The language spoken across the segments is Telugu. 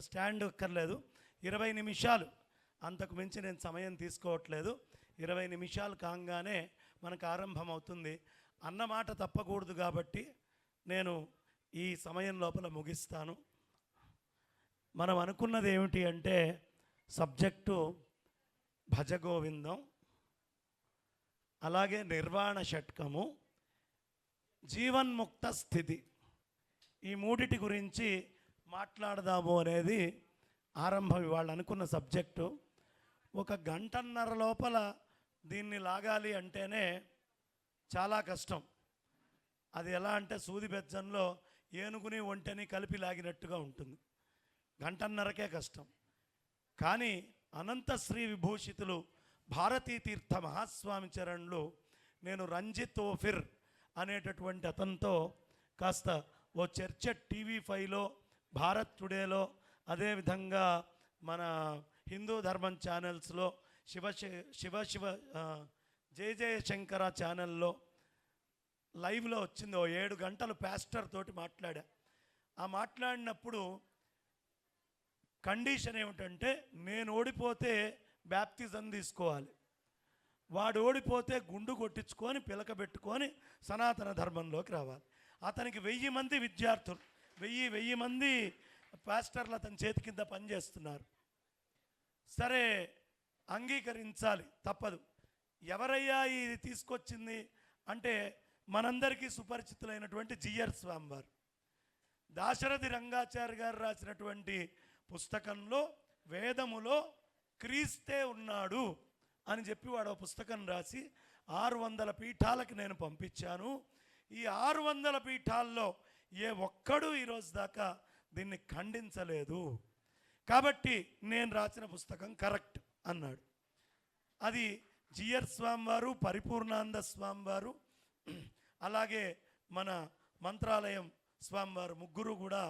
స్టాండ్ అక్కర్లేదు. 20 నిమిషాలు, అంతకు మించి నేను సమయం తీసుకోవట్లేదు. 20 నిమిషాలు కాగానే మనకు ఆరంభం అవుతుంది. అన్నమాట తప్పకూడదు కాబట్టి నేను ఈ సమయం లోపల ముగిస్తాను. మనం అనుకున్నది ఏమిటి అంటే సబ్జెక్టు భజగోవిందం, అలాగే నిర్వాణ షట్కము, జీవన్ముక్త స్థితి, ఈ మూడిటి గురించి మాట్లాడదాము అనేది ఆరంభం. ఇవాళ అనుకున్న సబ్జెక్టు 1 గంటన్నర లోపల దీన్ని లాగాలి అంటేనే చాలా కష్టం. అది ఎలా అంటే సూది బెజ్జంలో ఏనుగుని ఒంటెని కలిపి లాగినట్టుగా ఉంటుంది. గంటన్నరకే కష్టం. కానీ అనంత శ్రీ విభూషితులు భారతీ తీర్థ మహాస్వామి చరణులు, నేను రంజిత్ ఓఫిర్ అనేటటువంటి అతనితో కాస్త ఓ చర్చ టీవీ5లో, భారత్ టుడేలో, అదేవిధంగా మన హిందూ ధర్మం ఛానల్స్లో, శివ జయ జయశంకర ఛానల్లో లైవ్లో వచ్చింది. ఓ 7 గంటలు పాస్టర్ తోటి మాట్లాడా. ఆ మాట్లాడినప్పుడు కండిషన్ ఏమిటంటే, నేను ఓడిపోతే బ్యాప్తిజం తీసుకోవాలి, వాడు ఓడిపోతే గుండు కొట్టించుకొని పిలకబెట్టుకొని సనాతన ధర్మంలోకి రావాలి. అతనికి 1000 మంది విద్యార్థులు, 1000 మంది పాస్టర్లు అతని చేతి కింద పనిచేస్తున్నారు. సరే, అంగీకరించాలి, తప్పదు. ఎవరయ్యా ఇది తీసుకొచ్చింది అంటే మనందరికీ సుపరిచితులైనటువంటి జిఆర్ స్వామివారు. దాశరథి రంగాచార్య గారు రాసినటువంటి పుస్తకంలో వేదములో క్రీస్తే ఉన్నాడు అని చెప్పి వాడు పుస్తకం రాసి 600 పీఠాలకు నేను పంపించాను. ఈ 600 పీఠాల్లో ఏ ఒక్కడు ఈరోజు దాకా దీన్ని ఖండించలేదు. కాబట్టి నేను రాసిన పుస్తకం కరెక్ట్ అన్నాడు. అది జిఆర్ స్వామివారు, పరిపూర్ణానంద స్వామివారు, అలాగే మన మంత్రాలయం స్వామివారు ముగ్గురు కూడా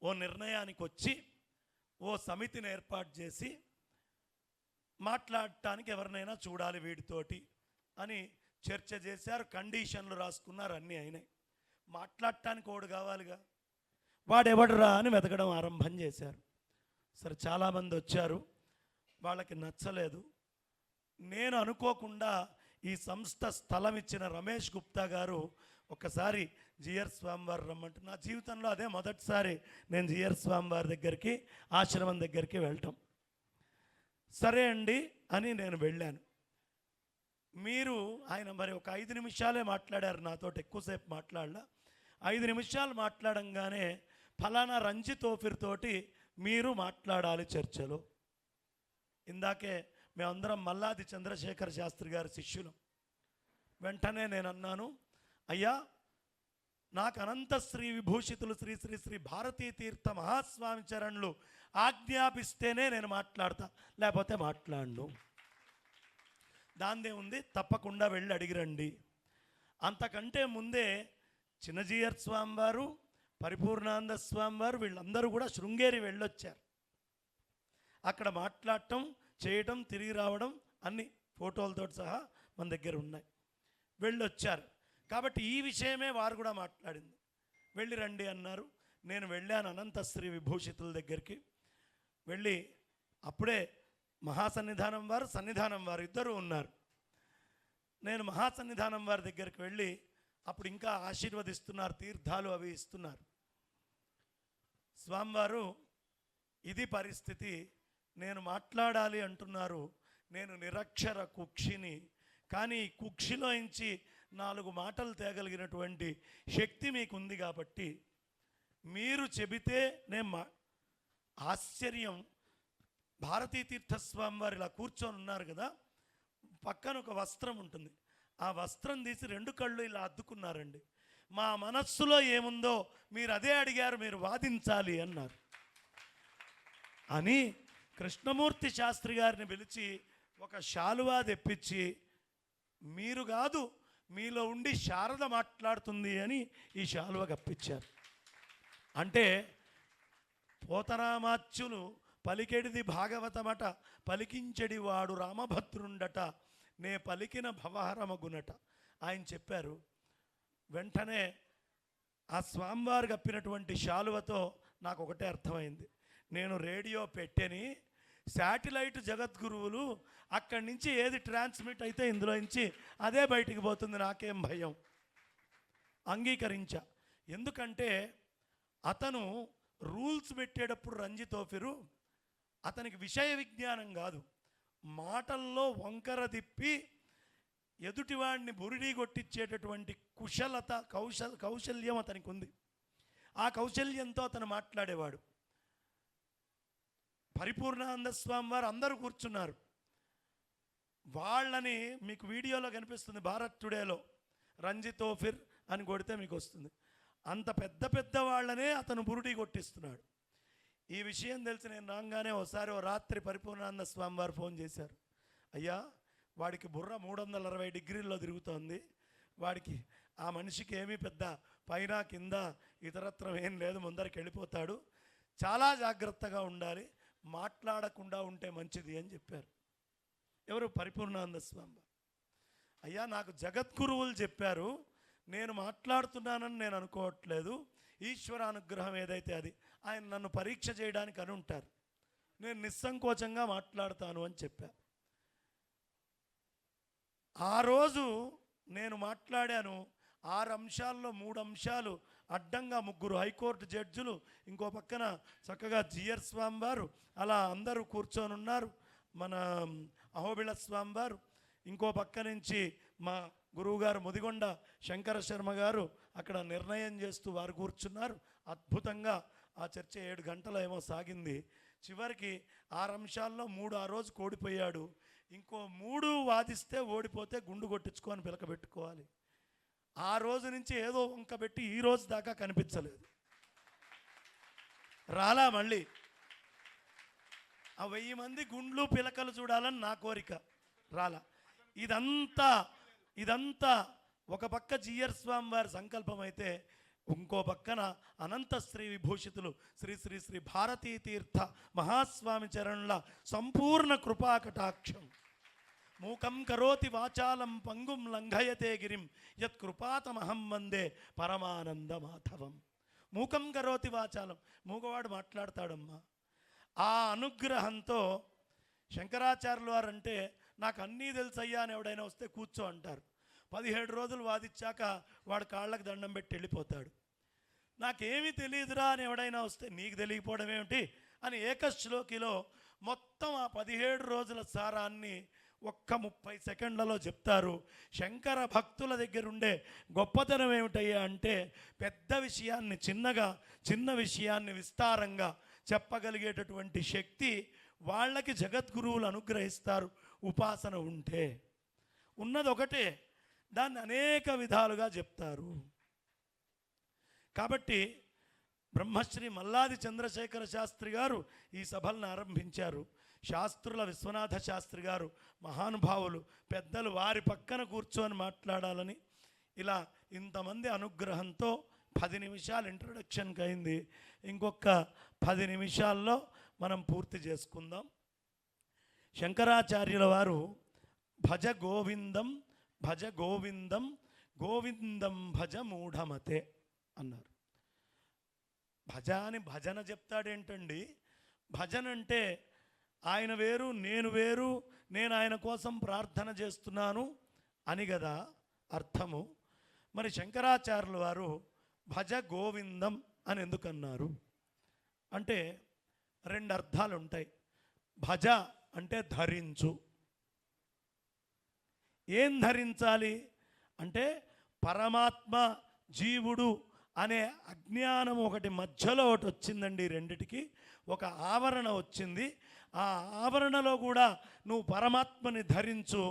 ఓ నిర్ణయానికి వచ్చి ఓ సమితిని ఏర్పాటు చేసి మాట్లాడటానికి ఎవరినైనా చూడాలి వీడితోటి అని చర్చ చేశారు. కండిషన్లు రాసుకున్నారు, అన్నీ అయినాయి. మాట్లాడటానికి ఓడు కావాలిగా, వాడెవడరా అని వెతకడం ఆరంభం చేశారు. సరే, చాలామంది వచ్చారు, వాళ్ళకి నచ్చలేదు. నేను అనుకోకుండా ఈ సంస్థ స్థలం ఇచ్చిన రమేష్ గుప్తా గారు ఒకసారి జిఆర్ స్వామివారు రమ్మంటే, నా జీవితంలో అదే మొదటిసారి నేను జిఆర్ స్వామివారి దగ్గరికి, ఆశ్రమం దగ్గరికి వెళ్ళటం. సరే అండి అని నేను వెళ్ళాను. ఆయన మరి ఒక 5 నిమిషాలే మాట్లాడారు నాతో, ఎక్కువసేపు మాట్లాడలా. 5 నిమిషాలు మాట్లాడంగానే ఫలానా రంజిత్ ఓఫిర్ తోటి మీరు మాట్లాడాలి చర్చలో. ఇందాకే మేమందరం మల్లాది చంద్రశేఖర శాస్త్రి గారి శిష్యులం. వెంటనే నేను అన్నాను, అయ్యా, నాకు అనంత శ్రీ విభూషితులు శ్రీ శ్రీ శ్రీ భారతీ తీర్థ మహాస్వామి చరణులు ఆజ్ఞాపిస్తేనే నేను మాట్లాడతా, లేకపోతే మాట్లాడను. దాందే ఉంది, తప్పకుండా వెళ్ళి అడిగిరండి. అంతకంటే ముందే చిన్నజీయర్ స్వామివారు, పరిపూర్ణానంద స్వామివారు వీళ్ళందరూ కూడా శృంగేరి వెళ్ళొచ్చారు. అక్కడ మాట్లాడటం, చేయటం, తిరిగి రావడం అన్ని ఫోటోలతో సహా మన దగ్గర ఉన్నాయి. వెళ్ళొచ్చారు కాబట్టి ఈ విషయమే వారు కూడా మాట్లాడింది. వెళ్ళి రండి అన్నారు. నేను వెళ్ళాను అనంత శ్రీ విభూషితుల దగ్గరికి. వెళ్ళి అప్పుడే మహాసన్నిధానం వారు, సన్నిధానం వారు ఇద్దరు ఉన్నారు. నేను మహాసన్నిధానం వారి దగ్గరికి వెళ్ళి అప్పుడు ఇంకా ఆశీర్వదిస్తున్నారు, తీర్థాలు అవి ఇస్తున్నారు. స్వామివారు, ఇది పరిస్థితి, నేను మాట్లాడాలి అంటున్నారు, నేను నిరక్షర కుక్షిని, కానీ ఈ కుక్షిలోంచి 4 మాటలు తేగలిగినటువంటి శక్తి మీకు ఉంది కాబట్టి మీరు చెబితే నేను ఆశ్చర్యం. భారతీ తీర్థస్వామి వారు ఇలా కూర్చొని ఉన్నారు కదా, పక్కన ఒక వస్త్రం ఉంటుంది, ఆ వస్త్రం తీసి 2 కళ్ళు ఇలా అద్దుకున్నారండి. మా మనస్సులో ఏముందో మీరు అదే అడిగారు, మీరు వాదించాలి అన్నారు అని కృష్ణమూర్తి శాస్త్రి గారిని పిలిచి ఒక శాలువా తెప్పించి, మీరు కాదు, మీలో ఉండి శారద మాట్లాడుతుంది అని ఈ శాలువ కప్పించారు. అంటే పోతరామాచ్యులు పలికెడిది భాగవతమట, పలికించెడి వాడు రామభద్రుండట, నే పలికిన భవహరమగునట ఆయన చెప్పారు. వెంటనే ఆ స్వామివారు కప్పినటువంటి శాలువతో నాకు ఒకటే అర్థమైంది, నేను రేడియో పెట్టని శాటిలైట్ జగద్గురువులు అక్కడి నుంచి ఏది ట్రాన్స్మిట్ అయితే ఇందులో నుంచి అదే బయటికి పోతుంది, నాకేం భయం. అంగీకరించా. ఎందుకంటే అతను రూల్స్ పెట్టేటప్పుడు రంజిత్ ఓఫిరు అతనికి విషయ విజ్ఞానం కాదు, మాటల్లో వంకర తిప్పి ఎదుటివాడిని బురిడి కొట్టించేటటువంటి కుశలత కౌశల్యం అతనికి ఉంది. ఆ కౌశల్యంతో అతను మాట్లాడేవాడు. పరిపూర్ణానంద స్వామి వారు అందరూ కూర్చున్నారు. వాళ్ళని మీకు వీడియోలో కనిపిస్తుంది, భారత్ టుడేలో రంజిత్ ఓఫిర్ అని కొడితే మీకు వస్తుంది. అంత పెద్ద పెద్ద వాళ్ళనే అతను బురుడి కొట్టిస్తున్నాడు. ఈ విషయం తెలిసి నేను రాగానే ఓ రాత్రి పరిపూర్ణానంద స్వామి వారు ఫోన్ చేశారు. అయ్యా, వాడికి బుర్ర 360 డిగ్రీల్లో తిరుగుతోంది, వాడికి ఆ మనిషికి ఏమీ పెద్ద పైన కింద ఇతరత్రం ఏం లేదు, ముందరికి వెళ్ళిపోతాడు, చాలా జాగ్రత్తగా ఉండాలి, మాట్లాడకుండా ఉంటే మంచిది అని చెప్పారు. ఎవరు? పరిపూర్ణానంద స్వామి వారు. అయ్యా, నాకు జగద్గురువులు చెప్పారు, నేను మాట్లాడుతున్నానని నేను అనుకోవట్లేదు, ఈశ్వర అనుగ్రహం ఏదైతే అది ఆయన నన్ను పరీక్ష చేయడానికి అని ఉంటారు, నేను నిస్సంకోచంగా మాట్లాడతాను అని చెప్పాను. ఆ రోజు నేను మాట్లాడాను. 6 అంశాల్లో 3 అంశాలు అడ్డంగా 3 హైకోర్టు జడ్జిలు, ఇంకో పక్కన చక్కగా జిఆర్ స్వామి వారు, అలా అందరూ కూర్చొని ఉన్నారు. మన అహోబిళ స్వామి వారు, ఇంకో పక్క నుంచి మా గురువుగారు ముదిగొండ శంకర శర్మ గారు అక్కడ నిర్ణయం చేస్తూ వారు కూర్చున్నారు. అద్భుతంగా ఆ చర్చ 7 గంటలు ఏమో సాగింది. చివరికి 6 అంశాల్లో 3 ఆ రోజు ఓడిపోయాడు. ఇంకో 3 వాదిస్తే ఓడిపోతే గుండు కొట్టించుకొని పిలకబెట్టుకోవాలి. ఆ రోజు నుంచి ఏదో వంక పెట్టి ఈ రోజు దాకా కనిపించలేదు. రాలా మళ్ళీ ఆ 1000 మంది గుండ్లు పిలకలు చూడాలని నా కోరిక, రాలా. ఇదంతా ఒక పక్క జిఆర్ స్వామి వారి సంకల్పం అయితే, ఇంకో పక్కన అనంత శ్రీ విభూషితులు శ్రీ శ్రీ శ్రీ భారతీ తీర్థ మహాస్వామి చరణుల సంపూర్ణ కృపా కటాక్షం. మూకం కరోతి వాచాలం పంగుం లంఘయతే గిరిం యత్ కృపాతమహం వందే పరమానంద మాధవం. మూకం కరోతి వాచాలం, మూగవాడు మాట్లాడతాడమ్మా. ఆ అనుగ్రహంతో శంకరాచార్యులు వారు అంటే, నాకు అన్నీ తెలుసయ్యా అని ఎవడైనా వస్తే కూర్చో అంటారు. 17 రోజులు వాదిచ్చాక వాడు కాళ్ళకు దండం పెట్టి వెళ్ళిపోతాడు. నాకేమీ తెలియదురా అని ఎవడైనా వస్తే, నీకు తెలియకపోవడం ఏమిటి అని ఏకశ్లోకిలో మొత్తం ఆ 17 రోజుల సారాన్ని ఒక్క 30 సెకండ్లలో చెప్తారు. శంకర భక్తుల దగ్గరుండే గొప్పతనం ఏమిటయ్యా అంటే, పెద్ద విషయాన్ని చిన్నగా, చిన్న విషయాన్ని విస్తారంగా చెప్పగలిగేటటువంటి శక్తి వాళ్ళకి జగద్గురువులు అనుగ్రహిస్తారు. ఉపాసన ఉంటే ఉన్నది ఒకటే, దాన్ని అనేక విధాలుగా చెప్తారు. కాబట్టి బ్రహ్మశ్రీ మల్లాది చంద్రశేఖర శాస్త్రి గారు ఈ సభలను ఆరంభించారు. శాస్త్రుల విశ్వనాథ శాస్త్రి గారు మహానుభావులు, పెద్దలు, వారి పక్కన కూర్చొని మాట్లాడాలని ఇలా ఇంతమంది అనుగ్రహంతో 10 నిమిషాలు ఇంట్రొడక్షన్కి అయింది. ఇంకొక 10 నిమిషాల్లో మనం పూర్తి చేసుకుందాం. శంకరాచార్యుల వారు భజ గోవిందం భజ గోవిందం గోవిందం భజ మూఢమతే అన్నారు. భజ అని భజన చెప్తాడేంటండి? భజన అంటే ఆయన వేరు, నేను వేరు, నేను ఆయన కోసం ప్రార్థన చేస్తున్నాను అని కదా అర్థము. మరి శంకరాచార్యుల వారు భజ గోవిందం అని ఎందుకన్నారు అంటే 2 అర్థాలు ఉంటాయి. భజ అంటే ధరించు. ఏం ధరించాలి అంటే, పరమాత్మ జీవుడు అనే అజ్ఞానం ఒకటి మధ్యలో ఒకటి వచ్చిందండి. రెండిటికి ఒక ఆవరణ వచ్చింది. ఆ ఆవరణలో కూడా నువ్వు పరమాత్మని ధరించు.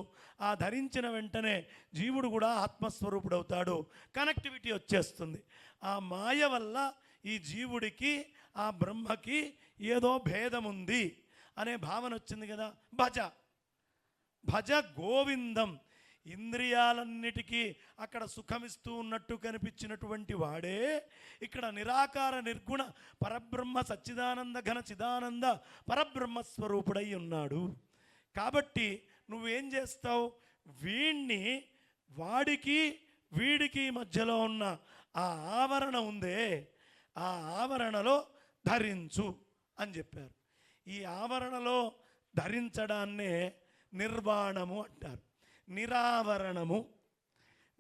ఆ ధరించిన వెంటనే జీవుడు కూడా ఆత్మస్వరూపుడవుతాడు. కనెక్టివిటీ వచ్చేస్తుంది. ఆ మాయ వల్ల ఈ జీవుడికి ఆ బ్రహ్మకి ఏదో భేదం ఉంది అనే భావన వచ్చింది కదా. భజ భజ గోవిందం. ఇంద్రియాలన్నిటికీ అక్కడ సుఖమిస్తూ ఉన్నట్టు కనిపించినటువంటి వాడే ఇక్కడ నిరాకార నిర్గుణ పరబ్రహ్మ సచ్చిదానంద ఘన చిదానంద పరబ్రహ్మస్వరూపుడై ఉన్నాడు. కాబట్టి నువ్వేం చేస్తావు? వీణ్ణి వాడికి వీడికి మధ్యలో ఉన్న ఆ ఆవరణ ఉందే, ఆ ఆవరణలో ధరించు అని చెప్పారు. ఈ ఆవరణలో ధరించడాన్నే నిర్వాణము అంటారు.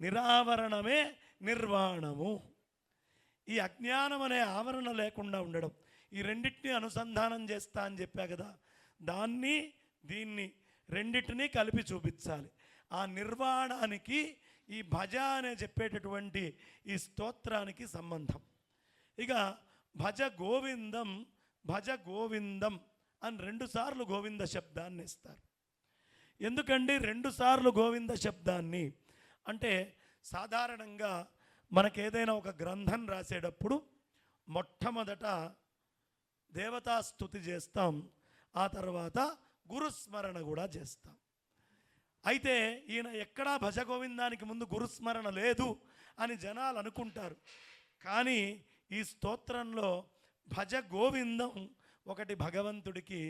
నిరావరణమే నిర్వాణము. ఈ అజ్ఞానం అనే ఆవరణ లేకుండా ఉండడం, ఈ రెండింటిని అనుసంధానం చేస్తా అని చెప్పా కదా, దీన్ని రెండింటినీ కలిపి చూపించాలి. ఆ నిర్వాణానికి ఈ భజ అనే చెప్పేటటువంటి ఈ స్తోత్రానికి సంబంధం. ఇక భజ గోవిందం అని 2 సార్లు గోవింద శబ్దాన్ని ఇస్తారు. ఎందుకండి 2 సార్లు గోవింద శబ్దాన్ని అంటే, సాధారణంగా మనకేదైనా ఒక గ్రంథం రాసేటప్పుడు మొట్టమొదట దేవతాస్తుతి చేస్తాం, ఆ తర్వాత గురుస్మరణ కూడా చేస్తాం. అయితే ఈయన ఎక్కడా భజ గోవిందానికి ముందు గురుస్మరణ లేదు అని జనాలు అనుకుంటారు. కానీ ఈ స్తోత్రంలో భజ గోవిందం ఒకటి భగవంతుడికి,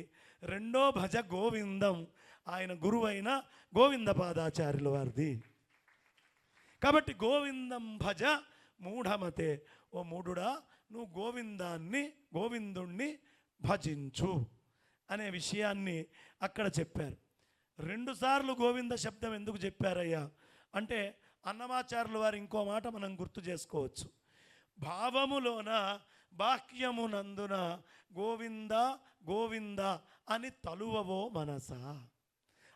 రెండో భజ గోవిందం ఆయన గురువైన గోవిందపాదాచార్యుల వారిది. కాబట్టి గోవిందం భజ మూఢమతే, ఓ మూఢుడా నువ్వు గోవిందుణ్ణి భజించు అనే విషయాన్ని అక్కడ చెప్పారు. 2 సార్లు గోవింద శబ్దం ఎందుకు చెప్పారయ్యా అంటే, అన్నమాచార్యుల వారు ఇంకో మాట మనం గుర్తు చేసుకోవచ్చు. భావములోన బాహ్యమునందున గోవింద గోవింద అని తలువవో మనసా.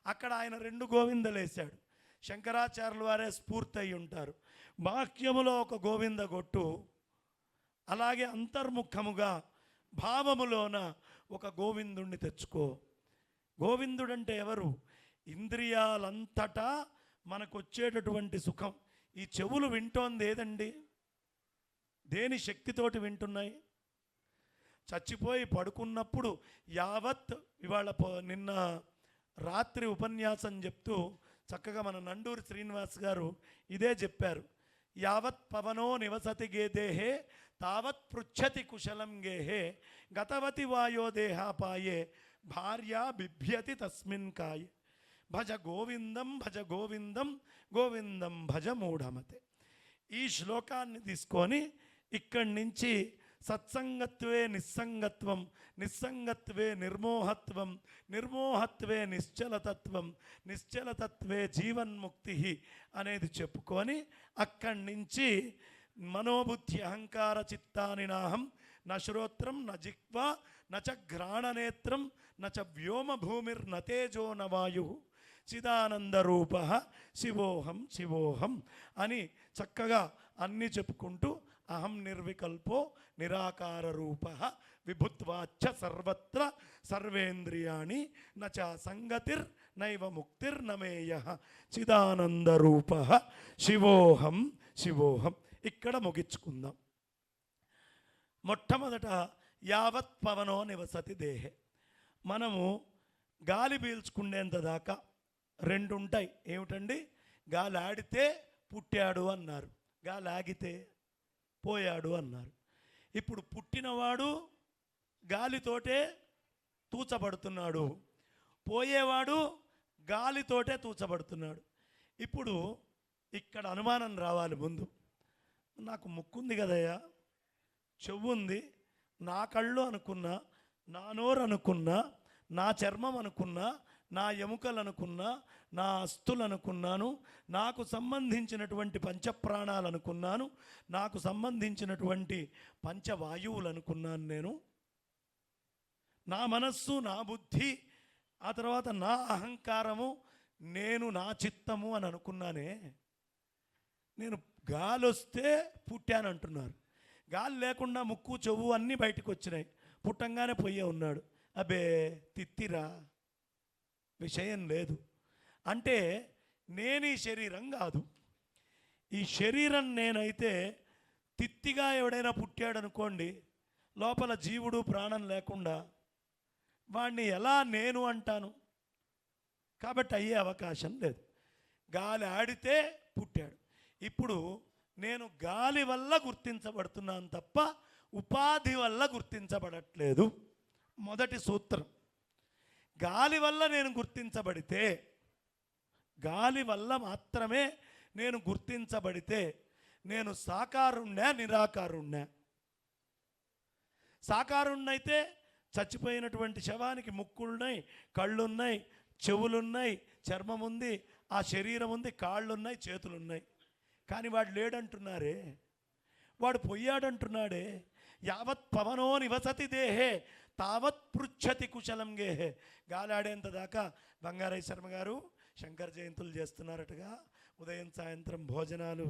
అక్కడ ఆయన 2 గోవిందలేశాడు. శంకరాచార్యుల వారే స్ఫూర్తి అయి ఉంటారు. బాహ్యములో ఒక గోవింద గొట్టు, అలాగే అంతర్ముఖముగా భావములోన ఒక గోవిందుణ్ణి తెచ్చుకో. గోవిందుడంటే ఎవరు? ఇంద్రియాలంతటా మనకు వచ్చేటటువంటి సుఖం. ఈ చెవులు వింటోంది ఏదండి? దేని శక్తితోటి వింటున్నాయి? చచ్చిపోయి పడుకున్నప్పుడు యావత్, నిన్న రాత్రి ఉపన్యాసం చెప్తూ చక్కగా మన నండూరి శ్రీనివాస్ గారు ఇదే చెప్పారు. యావత్ పవనో నివసతి గేదేహే తావత్ పృచ్ఛతి కుశలం గేహే గతవతి వాయో దేహాపాయే భార్య బిభ్యతి తస్మిన్ కాయే. భజ గోవిందం గోవిందం భజ మూఢమతే. ఈ శ్లోకాన్ని తీసుకొని ఇక్కడి నుంచి సత్సంగత్వే నిస్సంగత్వం, నిస్సంగత్వే నిర్మోహత్వం, నిర్మోహత్వే నిశ్చలతత్వం, నిశ్చలతత్వే జీవన్ముక్తి అనేది చెప్పుకొని అక్కడి నుంచి మనోబుద్ధి అహంకార చిత్తాని నాహం న శ్రోత్రం న జిహ్వా న చ ఘ్రాణనేత్రం న చ వ్యోమభూమిర్న తేజో న వాయు చిదానందరూప శివోహం అని చక్కగా అన్నీ చెప్పుకుంటూ అహం నిర్వికల్పో నిరాకార రూప విభుత్వాచ్చ సర్వత్ర సర్వేంద్రియాణి నచ సంగతిర్ నైవ ముక్తిర్నమేయ చిదానందరూప శివోహం. ఇక్కడ ముగించుకుందాం. మొట్టమొదట యావత్ పవనో నివసతి దేహే. మనము గాలి పీల్చుకునేంత దాకా 2 ఉంటాయి. ఏమిటండి? గాలి ఆడితే పుట్టాడు అన్నారు, గాలి ఆగితే పోయాడు అన్నారు. ఇప్పుడు పుట్టినవాడు గాలితోటే తూచబడుతున్నాడు, పోయేవాడు గాలితోటే తూచబడుతున్నాడు. ఇప్పుడు ఇక్కడ అనుమానం రావాలి ముందు. నాకు ముక్కుంది కదయ్యా, చెవు ఉంది, నా కళ్ళు అనుకున్నా, నా నోరు అనుకున్నా, నా చర్మం అనుకున్నా, నా ఎముకలు అనుకున్నా, నా అస్థులు అనుకున్నాను, నాకు సంబంధించినటువంటి పంచప్రాణాలు అనుకున్నాను, నాకు సంబంధించినటువంటి పంచవాయువులు అనుకున్నాను. నేను నా మనస్సు, నా బుద్ధి, ఆ తర్వాత నా అహంకారము, నేను నా చిత్తము అని అనుకున్నానే. నేను గాలి వస్తే పుట్టానంటున్నారు, గాలి లేకుండా ముక్కు చెవు అన్నీ బయటకు వచ్చినాయి, పుట్టంగానే పోయే ఉన్నాడు. అబే తిత్తిరా, విషయం లేదు. అంటే నేను ఈ శరీరం కాదు. ఈ శరీరం నేనైతే తిత్తిగా ఎవడైనా పుట్టాడనుకోండి, లోపల జీవుడు ప్రాణం లేకుండా, వాడిని ఎలా నేను అంటాను? కాబట్టి అయ్యే అవకాశం లేదు. గాలి ఆడితే పుట్టాడు. ఇప్పుడు నేను గాలి వల్ల గుర్తించబడుతున్నాను తప్ప ఉపాధి వల్ల గుర్తించబడట్లేదు. మొదటి సూత్రం. గాలి వల్ల నేను గుర్తించబడితే, గాలి వల్ల మాత్రమే నేను గుర్తించబడితే నేను సాకారుణ్ణా నిరాకారుణ్ణా? సాకారుణ్ణైతే చచ్చిపోయినటువంటి శవానికి ముక్కులున్నాయి, కళ్ళున్నాయి, చెవులున్నాయి, చర్మం ఉంది, ఆ శరీరం ఉంది, కాళ్ళున్నాయి, చేతులున్నాయి. కానీ వాడు లేడంటున్నారే, వాడు పోయాడంటున్నాడే. యావత్ పవనో నివసతి దేహే తావత్ పృచ్ఛతి కుశలం గేహే. గాలాడేంత దాకా బంగారయ్య శర్మ గారు శంకర జయంతులు చేస్తున్నారటగా, ఉదయం సాయంత్రం భోజనాలు,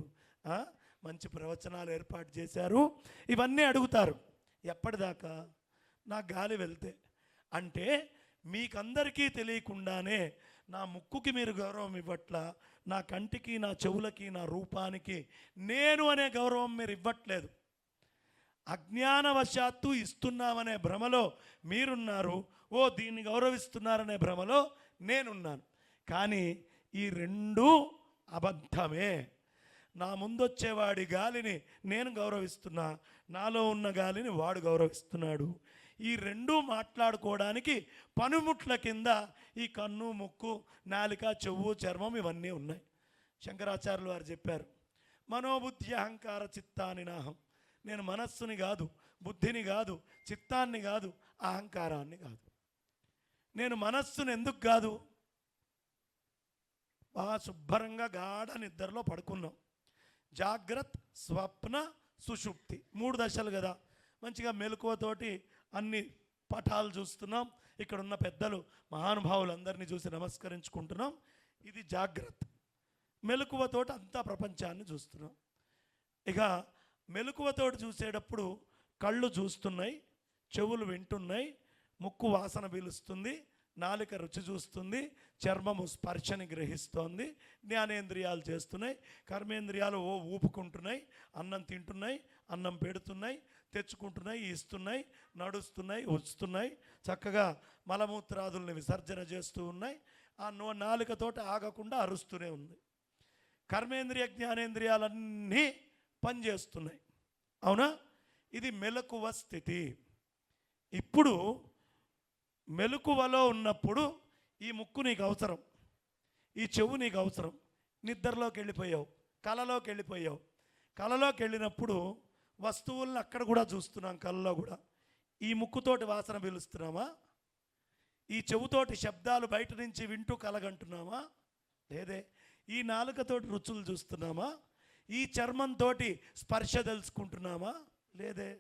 మంచి ప్రవచనాలు ఏర్పాటు చేశారు. ఇవన్నీ అడుగుతారు. ఎప్పటిదాకా? నా గాలి వెళ్తే. అంటే మీకందరికీ తెలియకుండానే నా ముక్కుకి మీరు గౌరవం ఇవ్వట్లా, నా కంటికి, నా చెవులకి, నా రూపానికి నేను అనే గౌరవం మీరు ఇవ్వట్లేదు. అజ్ఞానవశాత్తు ఇస్తున్నామనే భ్రమలో మీరున్నారు, ఓ దీన్ని గౌరవిస్తున్నారనే భ్రమలో నేనున్నాను. కానీ ఈ రెండూ అబద్ధమే. నా ముందొచ్చేవాడి గాలిని నేను గౌరవిస్తున్నా, నాలో ఉన్న గాలిని వాడు గౌరవిస్తున్నాడు. ఈ రెండూ మాట్లాడుకోవడానికి పనిముట్ల కింద ఈ కన్ను, ముక్కు, నాలిక, చెవు, చర్మం ఇవన్నీ ఉన్నాయి. శంకరాచార్యులు వారు చెప్పారు, మనోబుద్ధి అహంకార చిత్తాని నాహం. నేను మనస్సుని కాదు, బుద్ధిని కాదు, చిత్తాన్ని కాదు, అహంకారాన్ని కాదు. నేను మనస్సును ఎందుకు కాదు? బాగా శుభ్రంగా గాఢ నిద్రలో పడుకున్నాం. జాగ్రత్త, స్వప్న, సుషుప్తి 3 దశలు కదా. మంచిగా మెలకువతోటి అన్ని పటాలు చూస్తున్నాం. ఇక్కడ ఉన్న పెద్దలు మహానుభావులందరినీ చూసి నమస్కరించుకుంటున్నాం. ఇది జాగ్రత్త. మెలకువతోటి అంతా ప్రపంచాన్ని చూస్తున్నాం. ఇక మెలకువతోటి చూసేటప్పుడు కళ్ళు చూస్తున్నాయి, చెవులు వింటున్నాయి, ముక్కు వాసన పీలుస్తుంది, నాలుక రుచి చూస్తుంది, చర్మము స్పర్శని గ్రహిస్తోంది, జ్ఞానేంద్రియాలు చేస్తున్నాయి, కర్మేంద్రియాలు ఊపుకుంటున్నాయి, అన్నం తింటున్నాయి, అన్నం పెడుతున్నాయి, తెచ్చుకుంటున్నాయి, ఇస్తున్నాయి, నడుస్తున్నాయి, వస్తున్నాయి, చక్కగా మలమూత్రాదుల్ని విసర్జన చేస్తూ ఉన్నాయి. ఆ నాలుకతోటి ఆగకుండా అరుస్తూనే ఉంది. కర్మేంద్రియ జ్ఞానేంద్రియాలన్నీ పనిచేస్తున్నాయి. అవునా? ఇది మెలకువ స్థితి. ఇప్పుడు మెలకువలో ఉన్నప్పుడు ఈ ముక్కు నీకు అవసరం, ఈ చెవు నీకు అవసరం. నిద్రలోకి వెళ్ళిపోయావు, కళలోకి వెళ్ళిపోయావు. కళలోకి వెళ్ళినప్పుడు వస్తువులను అక్కడ కూడా చూస్తున్నాం, కళలో కూడా. ఈ ముక్కుతోటి వాసన పీలుస్తున్నామా? ఈ చెవుతోటి శబ్దాలు బయట నుంచి వింటూ కలగంటున్నామా? లేదే. ఈ నాలుకతోటి రుచులు చూస్తున్నామా? ఈ చర్మంతో స్పర్శ తెలుసుకుంటున్నామా? లేదే.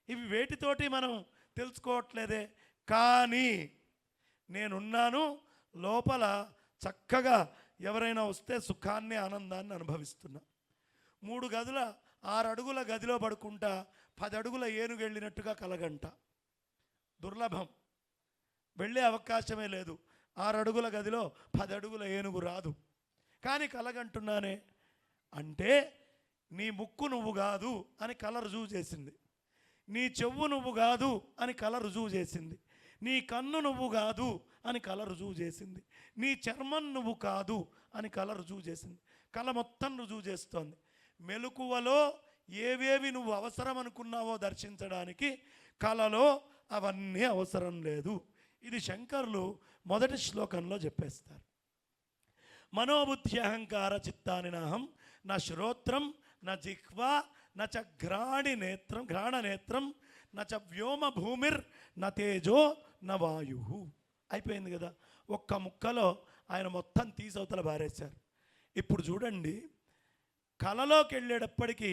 ఇవి వేటితోటి మనం తెలుసుకోవట్లేదే. కానీ నేనున్నాను లోపల, చక్కగా ఎవరైనా వస్తే సుఖాన్ని, ఆనందాన్ని అనుభవిస్తున్నా. 3 గదుల 6 అడుగుల గదిలో పడుకుంటా 10 అడుగుల ఏనుగు వెళ్ళినట్టుగా కలగంట. దుర్లభం, వెళ్ళే అవకాశమే లేదు. 6 అడుగుల గదిలో 10 అడుగుల ఏనుగు రాదు. కానీ కలగంటున్నానే. అంటే నీ ముక్కు నువ్వు కాదు అని కల రుజువు చేసింది, నీ చెవు నువ్వు కాదు అని కల రుజువు చేసింది, నీ కన్ను నువ్వు కాదు అని కల రుజువు చేసింది, నీ చర్మం నువ్వు కాదు అని కల రుజువు చేసింది. కల మొత్తం రుజువు చేస్తోంది. మెలకువలో ఏవేవి నువ్వు అవసరం అనుకున్నావో దర్శించడానికి కలలో అవన్నీ అవసరం లేదు. ఇది శంకరులు మొదటి శ్లోకంలో చెప్పేస్తారు. మనోబుద్ధి అహంకార చిత్తాని నాహం నా శ్రోత్రం నా జిహ్వా నచ ఘ్రాణనేత్రం నచ వ్యోమ భూమిర్ న తేజో న వాయు. అయిపోయింది కదా. ఒక్క ముక్కలో ఆయన మొత్తం తీసవతల బారేశారు. ఇప్పుడు చూడండి, కళలోకి వెళ్ళేటప్పటికీ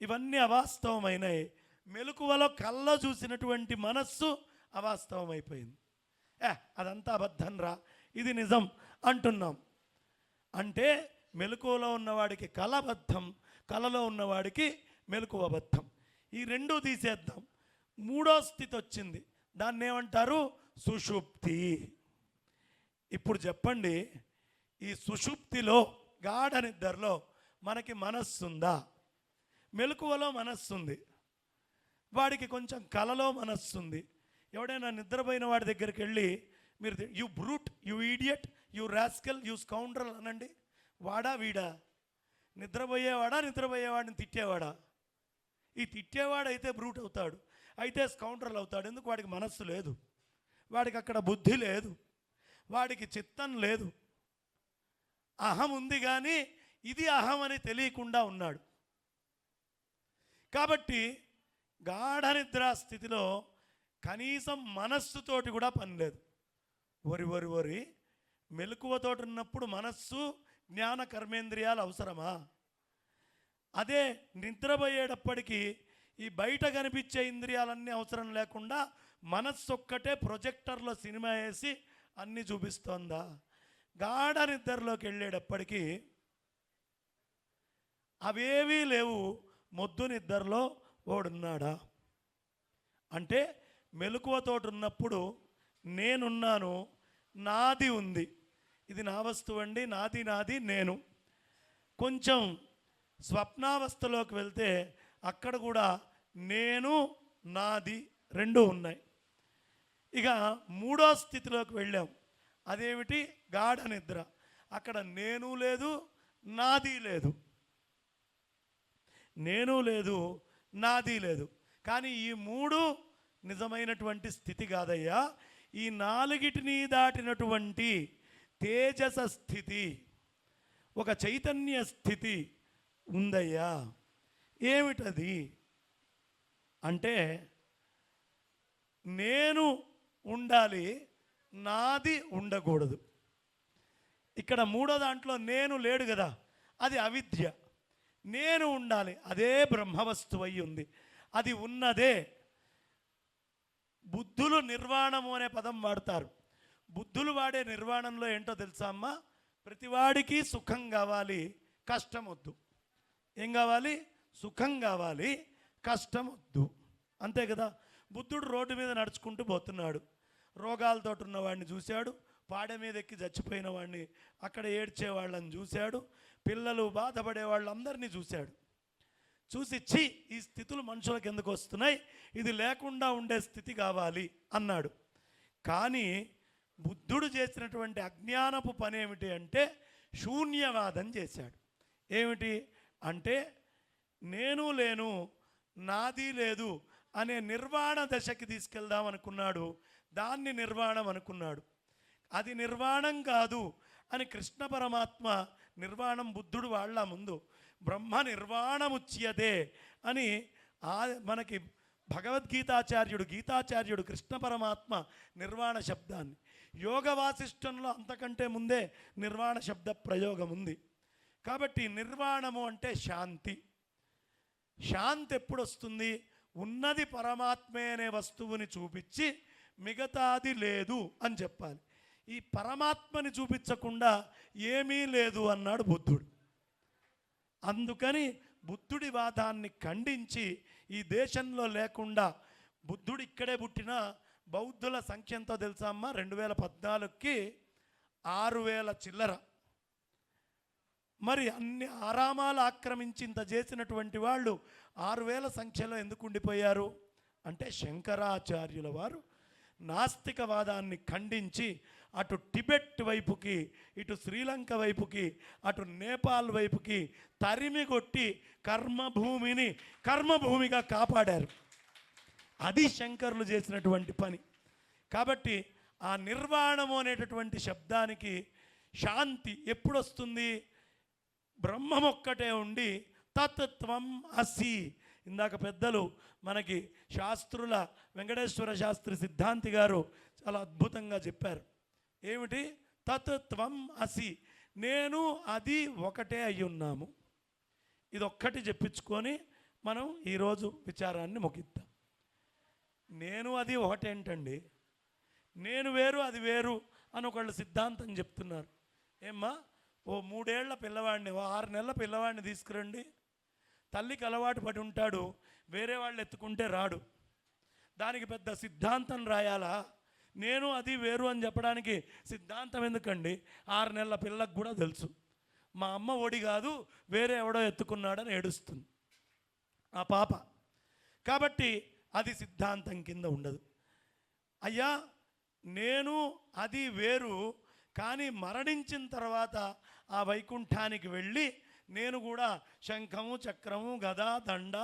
ఇవన్నీ అవాస్తవమైనాయి. మెలకువలో కళ్ళలో చూసినటువంటి మనస్సు అవాస్తవం అయిపోయింది. అదంతా అబద్ధం రా, ఇది నిజం అంటున్నాం. అంటే మెలకువలో ఉన్నవాడికి కళ అబద్ధం, కళలో ఉన్నవాడికి మెలకువ అబద్ధం. ఈ రెండూ తీసేద్దాం. 3వ స్థితి వచ్చింది, దాన్ని ఏమంటారు? సుషుప్తి. ఇప్పుడు చెప్పండి, ఈ సుషుప్తిలో, గాఢ నిద్రలో మనకి మనస్సుందా? మెలకువలో మనస్సుంది, వాడికి కొంచెం కలలో మనస్సుంది. ఎవడైనా నిద్రపోయిన వాడి దగ్గరికి వెళ్ళి మీరు you brute, you idiot, you rascal, you scoundrel అనండి. వాడా వీడా? నిద్రపోయేవాడిని తిట్టేవాడా? ఈ తిట్టేవాడైతే బ్రూట్ అవుతాడు, అయితే స్కౌండ్రల్ అవుతాడు. ఎందుకు? వాడికి మనస్సు లేదు, వాడికి అక్కడ బుద్ధి లేదు, వాడికి చిత్తం లేదు. అహం ఉంది కానీ ఇది అహం అని తెలియకుండా ఉన్నాడు. కాబట్టి గాఢ నిద్రా స్థితిలో కనీసం మనస్సుతోటి కూడా పని లేదు. వరి మెలకువతోటి ఉన్నప్పుడు మనస్సు జ్ఞాన కర్మేంద్రియాలు అవసరమా? అదే నిద్రపోయేటప్పటికీ ఈ బయట కనిపించే ఇంద్రియాలన్నీ అవసరం లేకుండా మనస్సు ఒక్కటే ప్రొజెక్టర్లో సినిమా వేసి అన్నీ చూపిస్తోందా? గాఢ నిద్రలోకి వెళ్ళేటప్పటికీ అవేవీ లేవు. మొద్దు నిద్రలో ఓడున్నాడా అంటే మెలకువతోటి ఉన్నప్పుడు నేనున్నాను, నాది ఉంది, ఇది నా వస్తువు అండి, నాది నేను. కొంచెం స్వప్నావస్థలోకి వెళ్తే అక్కడ కూడా నేను నాది రెండు ఉన్నాయి. ఇక మూడో స్థితిలోకి వెళ్ళాం, అదేమిటి? గాఢ నిద్ర. అక్కడ నేను లేదు, నాది లేదు, నేను లేదు, నాది లేదు. కానీ ఈ మూడు నిజమైనటువంటి స్థితి కాదయ్యా. ఈ నాలుగిటిని దాటినటువంటి తేజస స్థితి, ఒక చైతన్య స్థితి ఉందయ్యా. ఏమిటది అంటే నేను ఉండాలి, నాది ఉండకూడదు. ఇక్కడ మూడో దాంట్లో నేను లేడు కదా, అది అవిద్య. నేను ఉండాలి, అదే బ్రహ్మవస్తువు అయి ఉంది, అది ఉన్నదే. బుద్ధులు నిర్వాణము అనే పదం వాడతారు. బుద్ధులు వాడే నిర్వాణంలో ఏంటో తెలుసా అమ్మ? ప్రతివాడికి సుఖం కావాలి, కష్టం వద్దు. ఏం కావాలి? సుఖం కావాలి, కష్టం వద్దు. అంతే కదా. బుద్ధుడు రోడ్డు మీద నడుచుకుంటూ పోతున్నాడు, రోగాలతో ఉన్నవాడిని చూశాడు, పాడె మీద ఎక్కి చచ్చిపోయిన వాడిని, అక్కడ ఏడ్చేవాళ్ళని చూశాడు, పిల్లలు బాధపడే వాళ్ళందరినీ చూశాడు. చూసి ఛీ, ఈ స్థితులు మనుషులకు ఎందుకు వస్తున్నాయి, ఇది లేకుండా ఉండే స్థితి కావాలి అన్నాడు. కానీ బుద్ధుడు చేసినటువంటి అజ్ఞానపు పని ఏమిటి అంటే శూన్యవాదం చేశాడు. ఏమిటి అంటే నేను లేను, నాది లేదు అనే నిర్వాణ దశకి తీసుకెళ్దాం అనుకున్నాడు. దాన్ని నిర్వాణం అనుకున్నాడు. అది నిర్వాణం కాదు అని కృష్ణ పరమాత్మ, నిర్వాణం బుద్ధుడు వాళ్ళ ముందు బ్రహ్మ నిర్వాణముచ్యతే అని మనకి గీతాచార్యుడు కృష్ణ పరమాత్మ నిర్వాణ శబ్దాన్ని, యోగ వాసిష్టంలో అంతకంటే ముందే నిర్వాణ శబ్ద ప్రయోగం ఉంది. కాబట్టి నిర్వాణము అంటే శాంతి. శాంతి ఎప్పుడు వస్తుంది? ఉన్నది పరమాత్మే అనే వస్తువుని చూపించి మిగతాది లేదు అని చెప్పాలి. ఈ పరమాత్మని చూపించకుండా ఏమీ లేదు అన్నాడు బుద్ధుడు. అందుకని బుద్ధుడి వాదాన్ని ఖండించి ఈ దేశంలో లేకుండా, బుద్ధుడు ఇక్కడే పుట్టిన బౌద్ధుల సంఖ్య ఎంతో తెలుసా అమ్మ? 2014కి 6,000 చిల్లర. మరి అన్ని ఆరామాలు ఆక్రమించి ఇంత చేసినటువంటి వాళ్ళు 6,000 సంఖ్యలో ఎందుకు ఉండిపోయారు అంటే శంకరాచార్యుల వారు నాస్తికవాదాన్ని ఖండించి అటు టిబెట్ వైపుకి, ఇటు శ్రీలంక వైపుకి, అటు నేపాల్ వైపుకి తరిమి కొట్టి కర్మభూమిగా కాపాడారు. అది శంకరులు చేసినటువంటి పని. కాబట్టి ఆ నిర్వాణము అనేటటువంటి శబ్దానికి శాంతి ఎప్పుడు వస్తుంది? బ్రహ్మం ఒక్కటే ఉండి తత్వం అసి. ఇందాక పెద్దలు మనకి శాస్త్రుల వెంకటేశ్వర శాస్త్రి సిద్ధాంతి గారు చాలా అద్భుతంగా చెప్పారు. ఏమిటి? తత్వం అసి, నేను అది ఒకటే అయి ఉన్నాము. ఇది ఒక్కటి చెప్పించుకొని మనం ఈరోజు విచారాన్ని ముగిద్దాం. నేను అది ఒకటేంటండి? నేను వేరు అది వేరు అని ఒకళ్ళు సిద్ధాంతం చెప్తున్నారు. ఏమ్మా, ఓ 3 ఏళ్ల పిల్లవాడిని, ఓ 6 నెలల పిల్లవాడిని తీసుకురండి. తల్లికి అలవాటు పడి ఉంటాడు, వేరే వాళ్ళు ఎత్తుకుంటే రాడు. దానికి పెద్ద సిద్ధాంతం రాయాలా? నేను అది వేరు అని చెప్పడానికి సిద్ధాంతం ఎందుకండి? 6 నెలల పిల్లకు కూడా తెలుసు, మా అమ్మ ఒడి కాదు, వేరే ఎవడో ఎత్తుకున్నాడని ఏడుస్తుంది ఆ పాప. కాబట్టి అది సిద్ధాంతం కింద ఉండదు. అయ్యా, నేను అది వేరు, కానీ మరణించిన తర్వాత ఆ వైకుంఠానికి వెళ్ళి నేను కూడా శంఖము, చక్రము, గద, దండ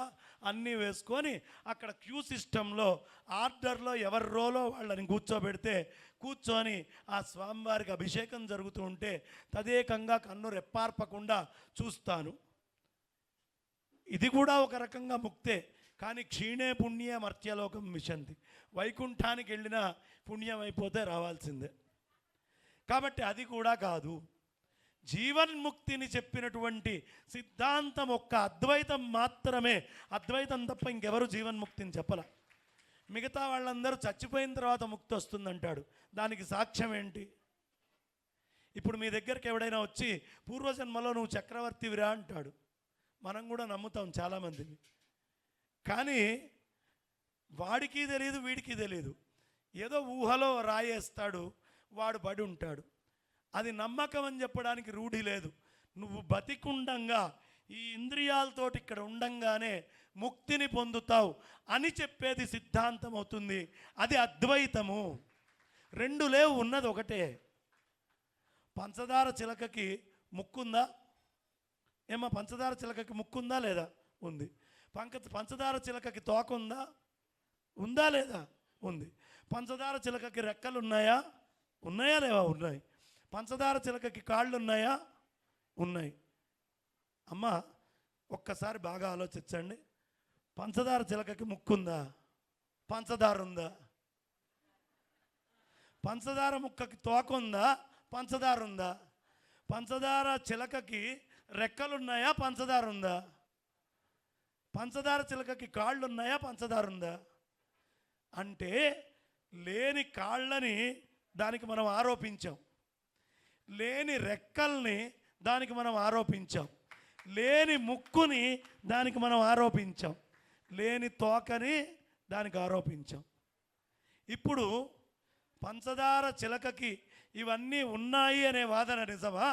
అన్నీ వేసుకొని అక్కడ క్యూ సిస్టంలో ఆర్డర్లో ఎవరి రోలో వాళ్ళని కూర్చోబెడితే కూర్చొని ఆ స్వామివారికి అభిషేకం జరుగుతూ ఉంటే తదేకంగా కన్ను రెప్పార్పకుండా చూస్తాను. ఇది కూడా ఒక రకంగా ముక్తే. కానీ క్షీణే పుణ్యే మర్త్యలోకం విశంతి, వైకుంఠానికి వెళ్ళినా పుణ్యం అయిపోతే రావాల్సిందే. కాబట్టి అది కూడా కాదు. జీవన్ముక్తిని చెప్పినటువంటి సిద్ధాంతం ఒక్క అద్వైతం మాత్రమే. అద్వైతం తప్ప ఇంకెవరు జీవన్ముక్తిని చెప్పల. మిగతా వాళ్ళందరూ చచ్చిపోయిన తర్వాత ముక్తి వస్తుందంటాడు. దానికి సాక్ష్యం ఏంటి? ఇప్పుడు మీ దగ్గరికి ఎవడైనా వచ్చి పూర్వజన్మలో నువ్వు చక్రవర్తివిరా అంటాడు. మనం కూడా నమ్ముతాం చాలామందిని. కానీ వాడికి తెలియదు, వీడికి తెలియదు. ఏదో ఊహలో రాయేస్తాడు, వాడు పడి ఉంటాడు. అది నమ్మకం అని చెప్పడానికి రూఢి లేదు. నువ్వు బతికుండంగా ఈ ఇంద్రియాలతోటి ఇక్కడ ఉండంగానే ముక్తిని పొందుతావు అని చెప్పేది సిద్ధాంతం అవుతుంది. అది అద్వైతము. రెండు లేవు, ఉన్నది ఒకటే. పంచదార చిలకకి ముక్కుందా? ఏమో పంచదార చిలకకి ముక్కుందా లేదా? ఉంది. పంచదార చిలకకి తోక ఉందా? ఉందా లేదా? ఉంది. పంచదార చిలకకి రెక్కలు ఉన్నాయా? ఉన్నాయా లేవా? ఉన్నాయి. పంచదార చిలకకి కాళ్ళు ఉన్నాయా? ఉన్నాయి. అమ్మ ఒక్కసారి బాగా ఆలోచించండి. పంచదార చిలకకి ముక్కుందా? పంచదార ఉందా? పంచదార ముక్కకి తోక ఉందా? పంచదార ఉందా? పంచదార చిలకకి రెక్కలున్నాయా? పంచదార ఉందా? పంచదార చిలకకి కాళ్ళు ఉన్నాయా? పంచదార ఉందా? అంటే లేని కాళ్ళని దానికి మనం ఆరోపించాం, లేని రెక్కల్ని దానికి మనం ఆరోపించాం, లేని ముక్కుని దానికి మనం ఆరోపించాం, లేని తోకని దానికి ఆరోపించాం. ఇప్పుడు పంచదార చిలకకి ఇవన్నీ ఉన్నాయి అనే వాదన నిజమా?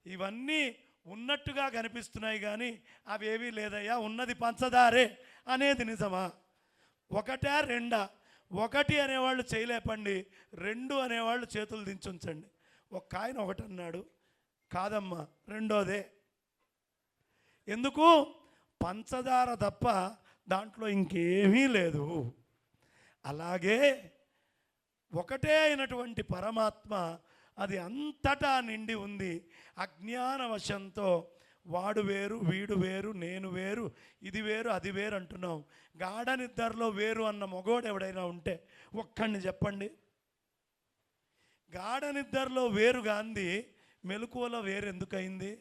ఇవన్నీ ఉన్నట్టుగా కనిపిస్తున్నాయి కానీ అవేవీ లేదయ్యా, ఉన్నది పంచదారే అనేది నిజమా? ఒకటా రెండా? ఒకటి అనేవాళ్ళు చేయలేపండి, రెండు అనేవాళ్ళు చేతులు దించుంచండి. ఒక ఆయన ఒకటి అన్నాడు, కాదమ్మా రెండోదే. ఎందుకు? పంచదార తప్ప దాంట్లో ఇంకేమీ లేదు. అలాగే ఒకటే అయినటువంటి పరమాత్మ అది అంతటా నిండి ఉంది. అజ్ఞానవశంతో వాడు వేరు, వీడు వేరు, నేను వేరు, ఇది వేరు, అది వేరు అంటున్నాం. గాఢ నిద్రలో వేరు అన్న మగోడు ఎవడైనా ఉంటే ఒక్కడిని చెప్పండి. గాఢ నిద్రలో వేరు గాంధీ మెలకువలో వేరు ఎందుకయింది?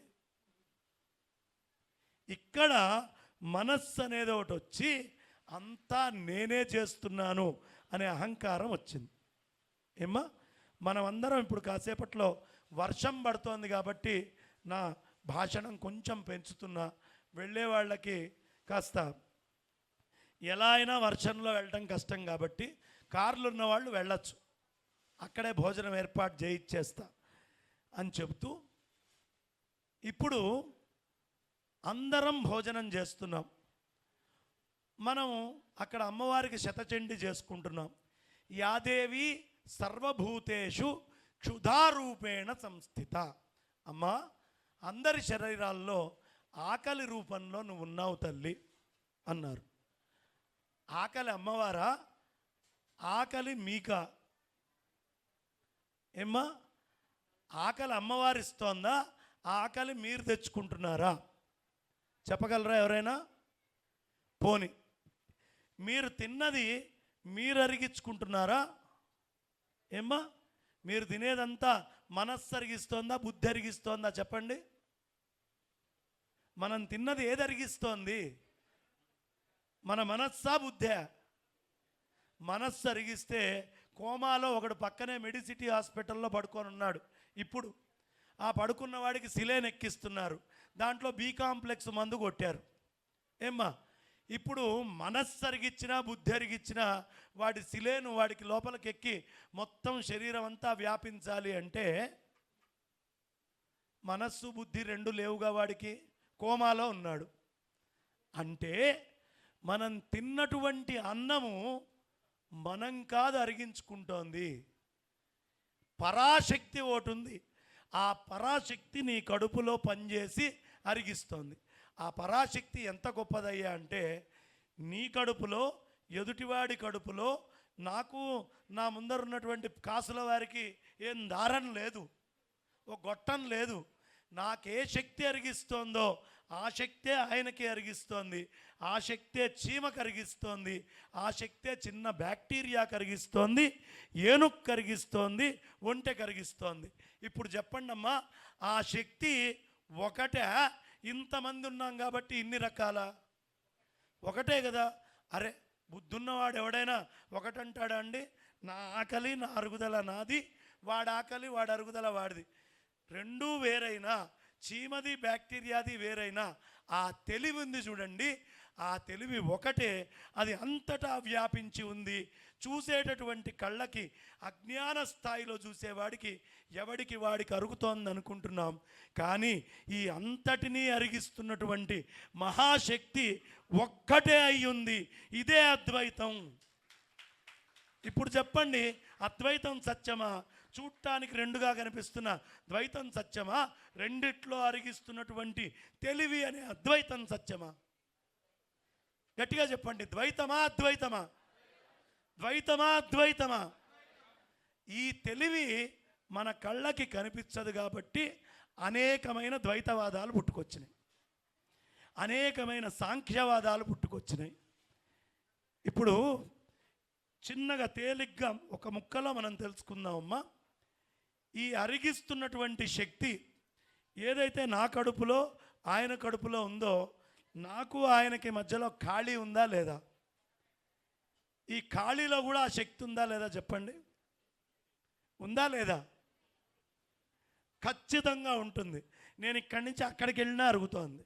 ఇక్కడ మనస్సు అనేది ఒకటి వచ్చి అంతా నేనే చేస్తున్నాను అనే అహంకారం వచ్చింది. ఏమ్మా, మనమందరం ఇప్పుడు కాసేపట్లో వర్షం పడుతోంది కాబట్టి నా భాషణం కొంచెం పెంచుతున్నా. వెళ్ళే వాళ్ళకి కాస్త ఎలా అయినా వర్షంలో వెళ్ళటం కష్టం కాబట్టి కార్లు ఉన్న వాళ్ళు వెళ్ళచ్చు, అక్కడే భోజనం ఏర్పాటు చేయిచ్చేస్తా అని చెబుతూ ఇప్పుడు అందరం భోజనం చేస్తున్నాం. మనం అక్కడ అమ్మవారికి శతచండి చేసుకుంటున్నాం. యాదేవి సర్వభూతేషు క్షుధారూపేణ సంస్థిత. అమ్మా, అందరి శరీరాల్లో ఆకలి రూపంలో నువ్వు ఉన్నావు తల్లి అన్నారు. ఆకలి అమ్మవారా? ఆకలి మీకా? ఏమ్మా, ఆకలి అమ్మవారిస్తోందా? ఆకలి మీరు తెచ్చుకుంటున్నారా? చెప్పగలరా ఎవరైనా? పోని మీరు తిన్నది మీరు అరిగించుకుంటున్నారా? ఏమ్మా, మీరు తినేదంతా మనస్సు అరిగిస్తోందా, బుద్ధి అరిగిస్తోందా? చెప్పండి. మనం తిన్నది ఏది అరిగిస్తోంది? మన మనస్సా, బుద్ధే? మనస్సు అరిగిస్తే కోమాలో ఒకడు పక్కనే మెడిసిటీ హాస్పిటల్లో పడుకొని ఉన్నాడు. ఇప్పుడు ఆ పడుకున్న వాడికి సిలేన్ ఎక్కిస్తున్నారు, దాంట్లో బి కాంప్లెక్స్ మందు కొట్టారు. ఏమ్మా, ఇప్పుడు మనస్సు అరిగిచ్చినా బుద్ధి అరిగిచ్చినా వాడి సిలేను వాడికి లోపలికి ఎక్కి మొత్తం శరీరం అంతా వ్యాపించాలి అంటే మనస్సు బుద్ధి రెండు లేవుగా, వాడికి కోమాలో ఉన్నాడు. అంటే మనం తిన్నటువంటి అన్నము మనం కాదు అరిగించుకుంటోంది, పరాశక్తి ఒకటి ఉంది. ఆ పరాశక్తి నీ కడుపులో పనిచేసి అరిగిస్తోంది. ఆ పరాశక్తి ఎంత గొప్పదయ్యా అంటే నీ కడుపులో, ఎదుటివాడి కడుపులో, నాకు నా ముందర ఉన్నటువంటి కాసుల వారికి ఏం దారం లేదు, ఓ గొట్టం లేదు. నాకే శక్తి అరిగిస్తోందో ఆ శక్తే ఆయనకి అరిగిస్తోంది, ఆ శక్తే చీమ కరిగిస్తోంది, ఆ శక్తే చిన్న బ్యాక్టీరియా కరిగిస్తోంది, ఏనుగు కరిగిస్తోంది, ఒంటె కరిగిస్తోంది. ఇప్పుడు చెప్పండి అమ్మా, ఆ శక్తి ఒకటే? ఇంతమంది ఉన్నాం కాబట్టి ఇన్ని రకాల? ఒకటే కదా. అరే, బుద్ధున్నవాడు ఎవడైనా ఒకటంటాడా అండి? నా ఆకలి నా అరుగుదల నాది, వాడి ఆకలి వాడి అరుగుదల వాడిది. రెండూ వేరైనా, చీమది బ్యాక్టీరియాది వేరైనా, ఆ తెలివి ఉంది చూడండి, ఆ తెలివి ఒకటే. అది అంతటా వ్యాపించి ఉంది. చూసేటటువంటి కళ్ళకి, అజ్ఞాన స్థాయిలో చూసేవాడికి ఎవడికి వాడికి అరుగుతోంది అనుకుంటున్నాం. కానీ ఈ అంతటినీ అరిగిస్తున్నటువంటి మహాశక్తి ఒక్కటే అయ్యుంది. ఇదే అద్వైతం. ఇప్పుడు చెప్పండి, అద్వైతం సత్యమా? చూడటానికి రెండుగా కనిపిస్తున్న ద్వైతం సత్యమా? రెండిట్లో అరిగిస్తున్నటువంటి తెలివి అనే అద్వైతం సత్యమా? గట్టిగా చెప్పండి, ద్వైతమా అద్వైతమా? ద్వైతమా అద్వైతమా? ఈ తెలివి మన కళ్ళకి కనిపించదు కాబట్టి అనేకమైన ద్వైతవాదాలు పుట్టుకొచ్చినాయి, అనేకమైన సాంఖ్యవాదాలు పుట్టుకొచ్చినాయి. ఇప్పుడు చిన్నగా తేలిగ్గా ఒక ముక్కలో మనం తెలుసుకుందామమ్మా. ఈ అరిగిస్తున్నటువంటి శక్తి ఏదైతే నా కడుపులో ఆయన కడుపులో ఉందో, నాకు ఆయనకి మధ్యలో ఖాళీ ఉందా లేదా? ఈ ఖాళీలో కూడా ఆ శక్తి ఉందా లేదా చెప్పండి? ఉందా లేదా? ఖచ్చితంగా ఉంటుంది. నేను ఇక్కడి నుంచి అక్కడికి వెళ్ళినా అరుగుతోంది,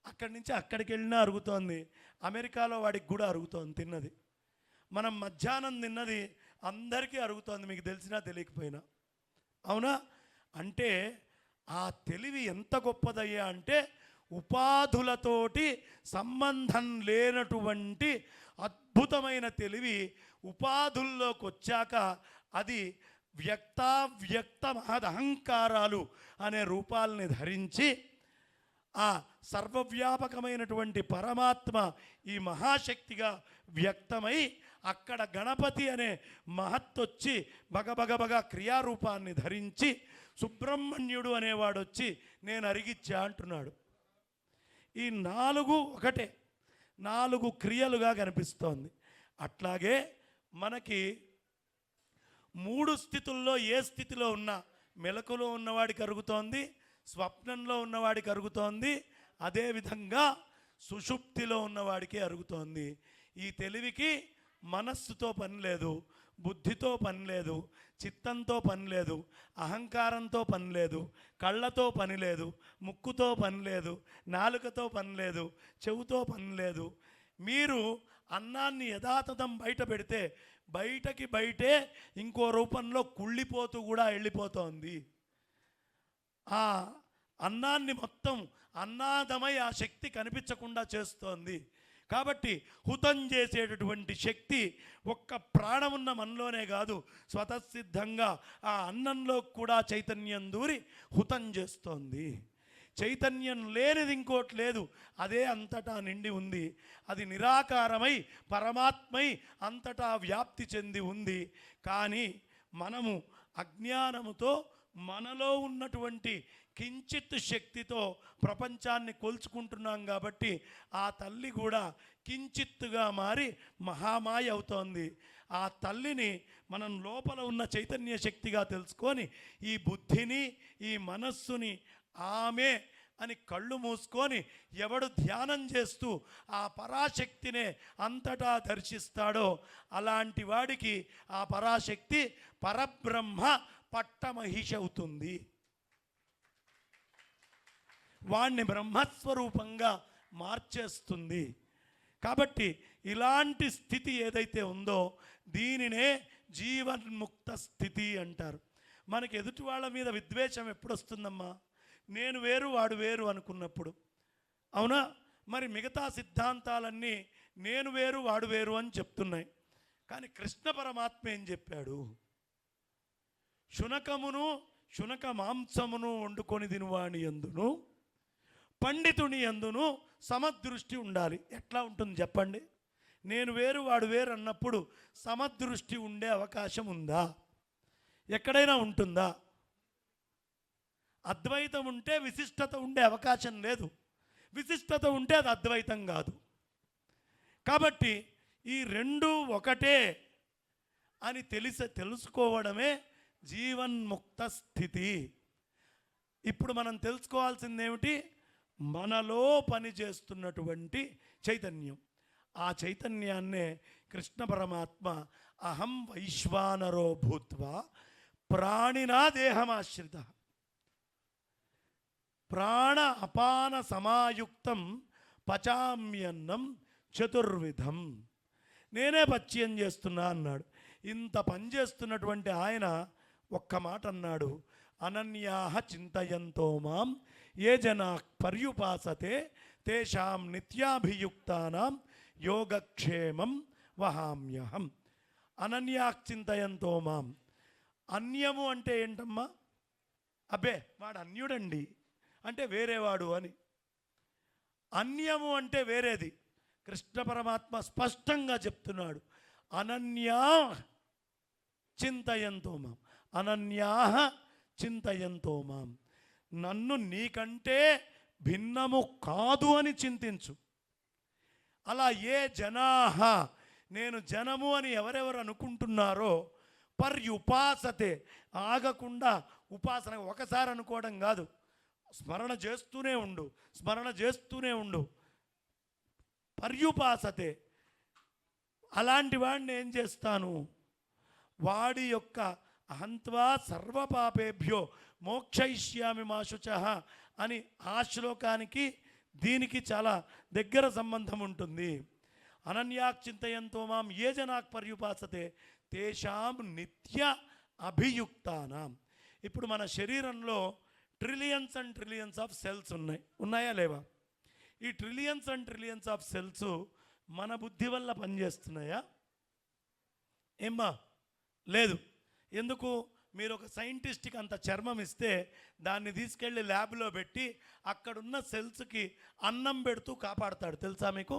అక్కడి నుంచి అక్కడికి వెళ్ళినా అరుగుతోంది. అమెరికాలో వాడికి కూడా అరుగుతోంది తిన్నది. మనం మధ్యాహ్నం తిన్నది అందరికీ అరుగుతోంది, మీకు తెలిసినా తెలియకపోయినా. అవునా? అంటే ఆ తెలివి ఎంత గొప్పదయ్యా అంటే, ఉపాధులతోటి సంబంధం లేనటువంటి అద్భుతమైన తెలివి ఉపాధుల్లోకి వచ్చాక అది వ్యక్తావ్యక్త మహదహంకారాలు అనే రూపాలని ధరించి ఆ సర్వవ్యాపకమైనటువంటి పరమాత్మ ఈ మహాశక్తిగా వ్యక్తమై అక్కడ గణపతి అనే మహత్తొచ్చి బగబగబగ క్రియారూపాన్ని ధరించి సుబ్రహ్మణ్యుడు అనేవాడు వచ్చి నేను అరిగిచ్చా అంటున్నాడు. ఈ నాలుగు ఒకటే, నాలుగు క్రియలుగా కనిపిస్తోంది. అట్లాగే మనకి మూడు స్థితుల్లో ఏ స్థితిలో ఉన్నా, మెలకులో ఉన్నవాడికి అరుగుతోంది, స్వప్నంలో ఉన్నవాడికి అరుగుతోంది, అదేవిధంగా సుషుప్తిలో ఉన్నవాడికి అరుగుతోంది. ఈ తెలివికి మనస్సుతో పని లేదు, బుద్ధితో పని లేదు, చిత్తంతో పని లేదు, అహంకారంతో పని లేదు, కళ్ళతో పని లేదు, ముక్కుతో పని లేదు, నాలుకతో పని లేదు, చెవుతో పని లేదు. మీరు అన్నాన్ని యథాతథం బయట పెడితే బయటకి బయటే ఇంకో రూపంలో కుళ్ళిపోతూ కూడా వెళ్ళిపోతోంది. ఆ అన్నాన్ని మొత్తం అన్నాదమై ఆ శక్తి కనిపించకుండా చేస్తోంది. కాబట్టి హుతం చేసేటటువంటి శక్తి ఒక్క ప్రాణమున్న మనలోనే కాదు, స్వతసిద్ధంగా ఆ అన్నంలో కూడా చైతన్యం దూరి హుతం చేస్తోంది. చైతన్యం లేనిది ఇంకోటి లేదు, అదే అంతటా నిండి ఉంది. అది నిరాకారమై పరమాత్మై అంతటా వ్యాప్తి చెంది ఉంది. కానీ మనము అజ్ఞానముతో మనలో ఉన్నటువంటి కించిత్ శక్తితో ప్రపంచాన్ని కొల్చుకుంటున్నాం కాబట్టి ఆ తల్లి కూడా కించిత్తుగా మారి మహామాయ అవుతోంది. ఆ తల్లిని మనం లోపల ఉన్న చైతన్య శక్తిగా తెలుసుకొని ఈ బుద్ధిని ఈ మనస్సుని ఆమె అని కళ్ళు మూసుకొని ఎవడు ధ్యానం చేస్తూ ఆ పరాశక్తినే అంతటా దర్శిస్తాడో అలాంటి వాడికి ఆ పరాశక్తి పరబ్రహ్మ పట్టమహిష అవుతుంది. వాణ్ణి బ్రహ్మస్వరూపంగా మార్చేస్తుంది. కాబట్టి ఇలాంటి స్థితి ఏదైతే ఉందో దీనినే జీవన్ముక్త స్థితి అంటారు. మనకి ఎదుటి వాళ్ళ మీద విద్వేషం ఎప్పుడు వస్తుందమ్మా? నేను వేరు వాడు వేరు అనుకున్నప్పుడు. అవునా? మరి మిగతా సిద్ధాంతాలన్నీ నేను వేరు వాడు వేరు అని చెప్తున్నాయి. కానీ కృష్ణ పరమాత్మ ఏం చెప్పాడు? శునకమును శునక మాంసమును వండుకొని తినువాని యందును పండితుని యందును సమదృష్టి ఉండాలి. ఎట్లా ఉంటుంది చెప్పండి? నేను వేరు వాడు వేరు అన్నప్పుడు సమదృష్టి ఉండే అవకాశం ఉందా? ఎక్కడైనా ఉంటుందా? అద్వైతం ఉంటే విశిష్టత ఉండే అవకాశం లేదు. విశిష్టత ఉంటే అది అద్వైతం కాదు. కాబట్టి ఈ రెండు ఒకటే అని తెలుసుకోవడమే జీవన్ముక్త స్థితి. ఇప్పుడు మనం తెలుసుకోవాల్సిందేమిటి? మనలో పనిచేస్తున్నటువంటి చైతన్యం. ఆ చైతన్యాన్నే కృష్ణ పరమాత్మ అహం వైశ్వానరో భూత్వా ప్రాణినా దేహమాశ్రిత ప్రాణ అపాన సమాయుక్తం పచామ్యన్నం చతుర్విధం. నేనే పచ్యం చేస్తున్నా అన్నాడు. ఇంత పనిచేస్తున్నటువంటి ఆయన ఒక్క మాట అన్నాడు, అనన్యాః చింతయంతో మాం ఏ జనా పర్యుపాసతే తేషాం నిత్యాభియుక్తానాం యోగక్షేమం వహామ్యహం. అనన్యాః చింతయంతో మాం. అన్యము అంటే ఏంటమ్మా? అబ్బే వాడు అన్యుడండి అంటే వేరేవాడు అని. అన్యము అంటే వేరేది. కృష్ణ పరమాత్మ స్పష్టంగా చెప్తున్నాడు, అనన్యా చింతయంతో మాం, అనన్యా చింతయంతో మాం. నన్ను నీకంటే భిన్నము కాదు అని చింతించు. అలా ఏ జనాహ, నేను జనము అని ఎవరెవరు అనుకుంటున్నారో, పర్యుపాసతే, ఆగకుండా ఉపాసన ఒకసారి అనుకోవడం కాదు, స్మరణ చేస్తూనే ఉండు, స్మరణ చేస్తూనే ఉండు. పర్యుపాసతే, అలాంటి వాడిని ఏం చేస్తాను? వాడి యొక్క అహంత్వా సర్వపాపేభ్యో మోక్షయిష్యామి మా శుచః అని ఆ శ్లోకానికి దీనికి చాలా దగ్గర సంబంధం ఉంటుంది. అనన్యాక్ చింతయంతో మాం ఏ జనాక్ పర్యుపాసతే తేషాం నిత్య అభియుక్తానాం. ఇప్పుడు మన శరీరంలో trillions and trillions of cells ఉన్నాయా లేవా? ఈ trillions and trillions of cells మన బుద్ధి వల్ల పనిచేస్తున్నాయా? ఏమ్మా? లేదు. ఎందుకు? మీరు ఒక సైంటిస్ట్కి అంత చర్మం ఇస్తే దాన్ని తీసుకెళ్ళి ల్యాబ్లో పెట్టి అక్కడున్న సెల్స్కి అన్నం పెడుతూ కాపాడతాడు, తెలుసా మీకు?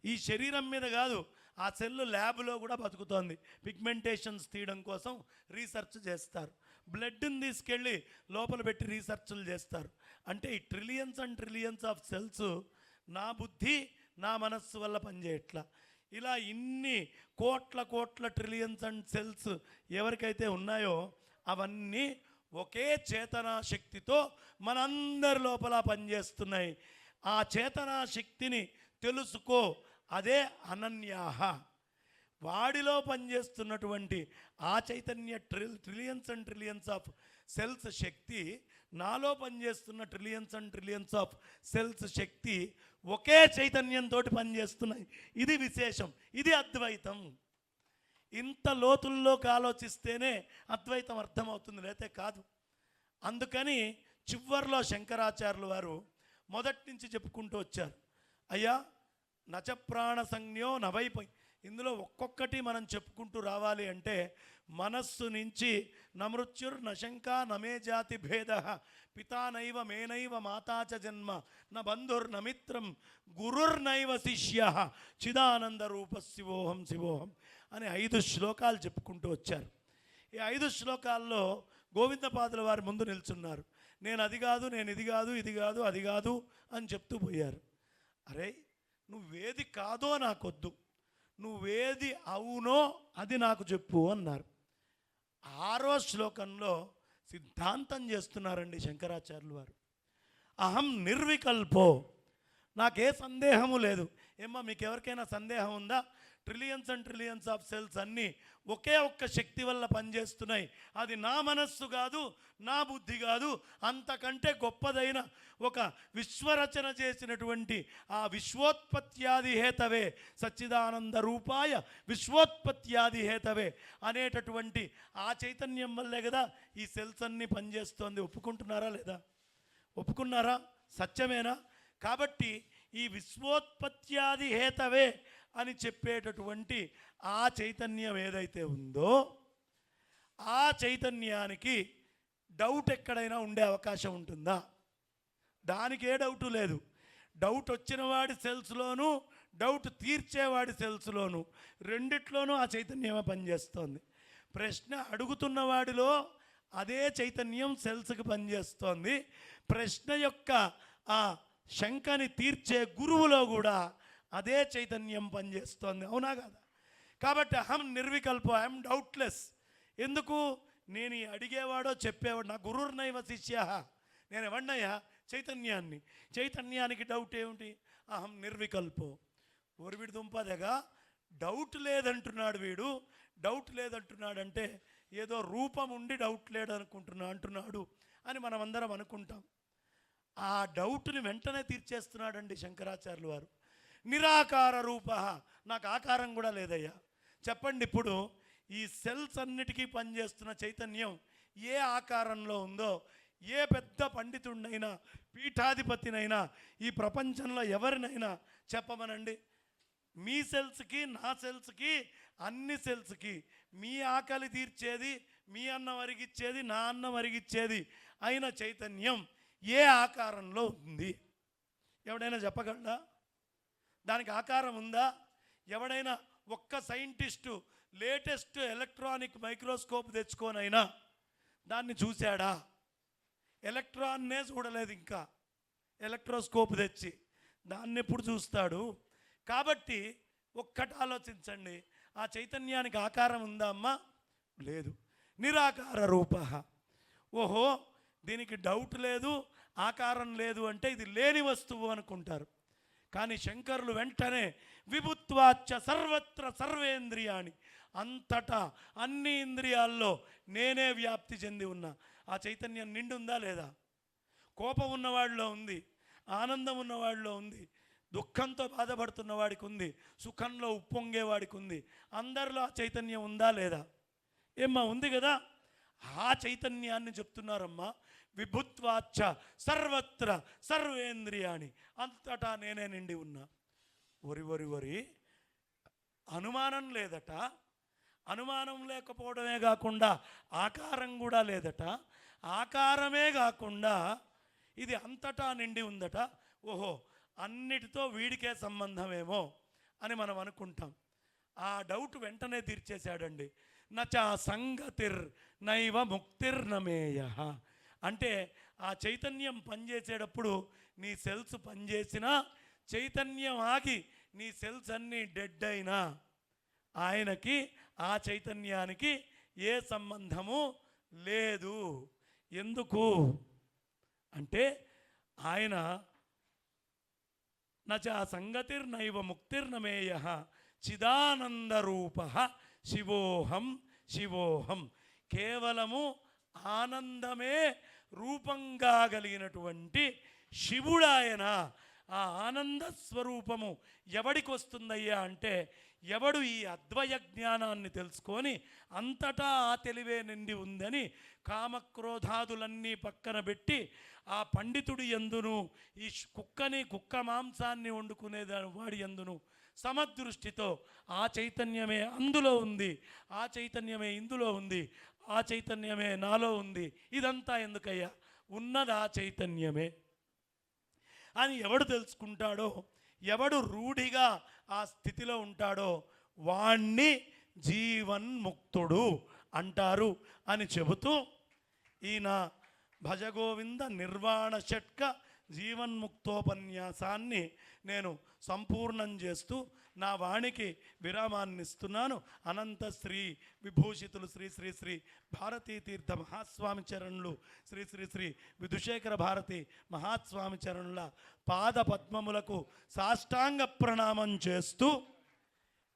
ఈ శరీరం మీద కాదు, ఆ సెల్ ల్యాబ్లో కూడా బతుకుతోంది. పిగ్మెంటేషన్స్ తీయడం కోసం రీసెర్చ్ చేస్తారు. బ్లడ్ని తీసుకెళ్ళి లోపల పెట్టి రీసెర్చ్లు చేస్తారు. అంటే ఈ trillions and trillions of cells నా బుద్ధి నా మనస్సు వల్ల పనిచేయట్లా. ఇలా ఇన్ని కోట్ల కోట్ల ట్రిలియన్స్ అండ్ సెల్స్ ఎవరికైతే ఉన్నాయో అవన్నీ ఒకే చేతనా శక్తితో మనందరి లోపల పనిచేస్తున్నాయి. ఆ చేతనా శక్తిని తెలుసుకో, అదే అనన్యాహ. వాడిలో పనిచేస్తున్నటువంటి ఆ చైతన్య trillions and trillions of cells శక్తి, నాలో పనిచేస్తున్న trillions and trillions of cells శక్తి ఒకే చైతన్యంతో పనిచేస్తున్నాయి. ఇది విశేషం, ఇది అద్వైతం. ఇంత లోతుల్లోకి ఆలోచిస్తేనే అద్వైతం అర్థమవుతుంది, లేతే కాదు. అందుకని చివర్లో శంకరాచార్యులు వారు మొదటి నుంచి చెప్పుకుంటూ వచ్చారు, అయ్యా నచ ప్రాణ సంజ్ఞో నవైపై. ఇందులో ఒక్కొక్కటి మనం చెప్పుకుంటూ రావాలి అంటే మనస్సు నుంచి నమృత్యుర్ నశంక నమే జాతి భేద పితానైవ మేనైవ మాతాచ జన్మ న బంధుర్ నమిత్రం గురుర్నైవ శిష్య చిదానంద రూప శివోహం శివోహం అని 5 శ్లోకాలు చెప్పుకుంటూ వచ్చారు. ఈ 5 శ్లోకాల్లో గోవిందపాదుల వారి ముందు నిల్చున్నారు. నేను అది కాదు, నేను ఇది కాదు, ఇది కాదు, అది కాదు అని చెప్తూ పోయారు. అరే నువ్వేది కాదో నాకొద్దు, నువ్వేది అవునో అది నాకు చెప్పు అన్నారు. 6వ శ్లోకంలో సిద్ధాంతం చేస్తున్నారండి శంకరాచార్యులు వారు. అహం నిర్వికల్పో, నాకే సందేహము లేదు. ఏమ్మా మీకు ఎవరికైనా సందేహం ఉందా? Trillions and trillions of cells అన్నీ ఒకే ఒక్క శక్తి వల్ల పనిచేస్తున్నాయి. అది నా మనస్సు కాదు, నా బుద్ధి కాదు, అంతకంటే గొప్పదైన ఒక విశ్వరచన చేసినటువంటి ఆ విశ్వోత్పత్యాది హేతవే సచ్చిదానంద రూపాయ విశ్వోత్పత్యాది హేతవే అనేటటువంటి ఆ చైతన్యం వల్లే కదా ఈ సెల్స్ అన్నీ పనిచేస్తోంది. ఒప్పుకుంటున్నారా లేదా? ఒప్పుకున్నారా? సత్యమేనా? కాబట్టి ఈ విశ్వోత్పత్యాది హేతవే అని చెప్పేటటువంటి ఆ చైతన్యం ఏదైతే ఉందో ఆ చైతన్యానికి డౌట్ ఎక్కడైనా ఉండే అవకాశం ఉంటుందా? దానికి ఏ డౌటు లేదు. డౌట్ వచ్చిన వాడి సెల్స్లోనూ డౌట్ తీర్చేవాడి సెల్స్లోనూ రెండిట్లోనూ ఆ చైతన్యమే పనిచేస్తోంది. ప్రశ్న అడుగుతున్న వాడిలో అదే చైతన్యం సెల్స్కి పనిచేస్తోంది. ప్రశ్న యొక్క ఆ శంకని తీర్చే గురువులో కూడా అదే చైతన్యం పనిచేస్తోంది, అవునా కదా? కాబట్టి అహం నిర్వికల్పో, ఐఎమ్ డౌట్లెస్. ఎందుకు? నేను ఈ అడిగేవాడో చెప్పేవాడు, నా గురుర్నైవ శిష్య, నేను ఎవడినయ్యా? చైతన్యాన్ని. చైతన్యానికి డౌట్ ఏమిటి? అహం నిర్వికల్పో. ఒరివిడి దుంపదగా డౌట్ లేదంటున్నాడు వీడు. డౌట్ లేదంటున్నాడంటే ఏదో రూపం ఉండి డౌట్ అంటున్నాడు అని మనం అందరం అనుకుంటాం. ఆ డౌట్ని వెంటనే తీర్చేస్తున్నాడండి శంకరాచార్యులు వారు. నిరాకార రూప, నాకు ఆకారం కూడా లేదయ్యా. చెప్పండి, ఇప్పుడు ఈ సెల్స్ అన్నిటికీ పనిచేస్తున్న చైతన్యం ఏ ఆకారంలో ఉందో ఏ పెద్ద పండితుడినైనా పీఠాధిపతినైనా ఈ ప్రపంచంలో ఎవరినైనా చెప్పమనండి. మీ సెల్స్కి నా సెల్స్కి అన్ని సెల్స్కి మీ ఆకలి తీర్చేది, మీ అన్నం అరిగిచ్చేది, నా అన్నం అరిగిచ్చేది అయిన చైతన్యం ఏ ఆకారంలో ఉంది? ఎవడైనా చెప్పగలడా? దానికి ఆకారం ఉందా? ఎవడైనా ఒక్క సైంటిస్టు లేటెస్ట్ ఎలక్ట్రానిక్ మైక్రోస్కోప్ తెచ్చుకోనైనా దాన్ని చూశాడా? ఎలక్ట్రాన్నే చూడలేదు, ఇంకా ఎలక్ట్రోస్కోప్ తెచ్చి దాన్ని ఎప్పుడు చూస్తాడు? కాబట్టి ఒక్కటి ఆలోచించండి, ఆ చైతన్యానికి ఆకారం ఉందా అమ్మా? లేదు. నిరాకార రూప. ఓహో, దీనికి డౌట్ లేదు, ఆకారం లేదు అంటే ఇది లేని వస్తువు అనుకుంటారు. కానీ శంకరులు వెంటనే విభుత్వాచ్చ సర్వత్ర సర్వేంద్రియాణి, అంతటా అన్ని ఇంద్రియాల్లో నేనే వ్యాప్తి చెంది ఉన్నా. ఆ చైతన్యం నిండి ఉందా లేదా? కోపం ఉన్నవాడిలో ఉంది, ఆనందం ఉన్నవాడిలో ఉంది, దుఃఖంతో బాధపడుతున్న వాడికి ఉంది, సుఖంలో ఉప్పొంగేవాడికి ఉంది. అందరిలో ఆ చైతన్యం ఉందా లేదా? ఏమ్మా, ఉంది కదా. ఆ చైతన్యాన్ని చెప్తున్నారమ్మా. విభుత్వాచ్చ సర్వత్ర సర్వేంద్రియాణి, అంతటా నేనే నిండి ఉన్నా. ఒరి అనుమానం లేదట. అనుమానం లేకపోవడమే కాకుండా ఆకారం కూడా లేదట. ఆకారమే కాకుండా ఇది అంతటా నిండి ఉందట. ఓహో, అన్నిటితో వీడికే సంబంధమేమో అని మనం అనుకుంటాం. ఆ డౌట్ వెంటనే తీర్చేశాడండి. నచా సంగతిర్ నైవ ముక్తిర్నమేయ. అంటే ఆ చైతన్యం పనిచేసేటప్పుడు నీ సెల్స్ పనిచేసినా, చైతన్యం ఆగి నీ సెల్స్ అన్నీ డెడ్ అయినా ఆయనకి, ఆ చైతన్యానికి ఏ సంబంధము లేదు. ఎందుకు అంటే ఆయన నచ సంగతిర్నైవ ముక్తిర్నమేయ చిదానందరూప శివోహం శివోహం. కేవలము ఆనందమే రూపంగా కలిగినటువంటి శివుడాయన. ఆ ఆనంద స్వరూపము ఎవడికి వస్తుందయ్యా అంటే, ఎవడు ఈ అద్వయ జ్ఞానాన్ని తెలుసుకొని అంతటా ఆ తెలివే నిండి ఉందని కామక్రోధాదులన్నీ పక్కన పెట్టి ఆ పండితుడి యందును, ఈ కుక్క మాంసాన్ని వండుకునేదాని వాడి యందును సమదృష్టితో ఆ చైతన్యమే అందులో ఉంది, ఆ చైతన్యమే ఇందులో ఉంది, ఆ చైతన్యమే నాలో ఉంది, ఇదంతా ఎందుకయ్యా? ఉన్నది ఆ చైతన్యమే అని ఎవడు తెలుసుకుంటాడో, ఎవడు రూఢిగా ఆ స్థితిలో ఉంటాడో వాణ్ణి జీవన్ముక్తుడు అంటారు అని చెబుతూ ఈయన భజగోవింద నిర్వాణ షట్క జీవన్ముక్తోపన్యాసాన్ని నేను సంపూర్ణం చేస్తూ నా వాణికి విరామాన్ని ఇస్తున్నాను. అనంత శ్రీ విభూషితులు శ్రీ శ్రీ శ్రీ భారతీ తీర్థ మహాస్వామి చరణులు శ్రీ శ్రీ శ్రీ విధుశేఖర భారతి మహాస్వామి చరణుల పాద పద్మములకు సాష్టాంగ ప్రణామం చేస్తూ,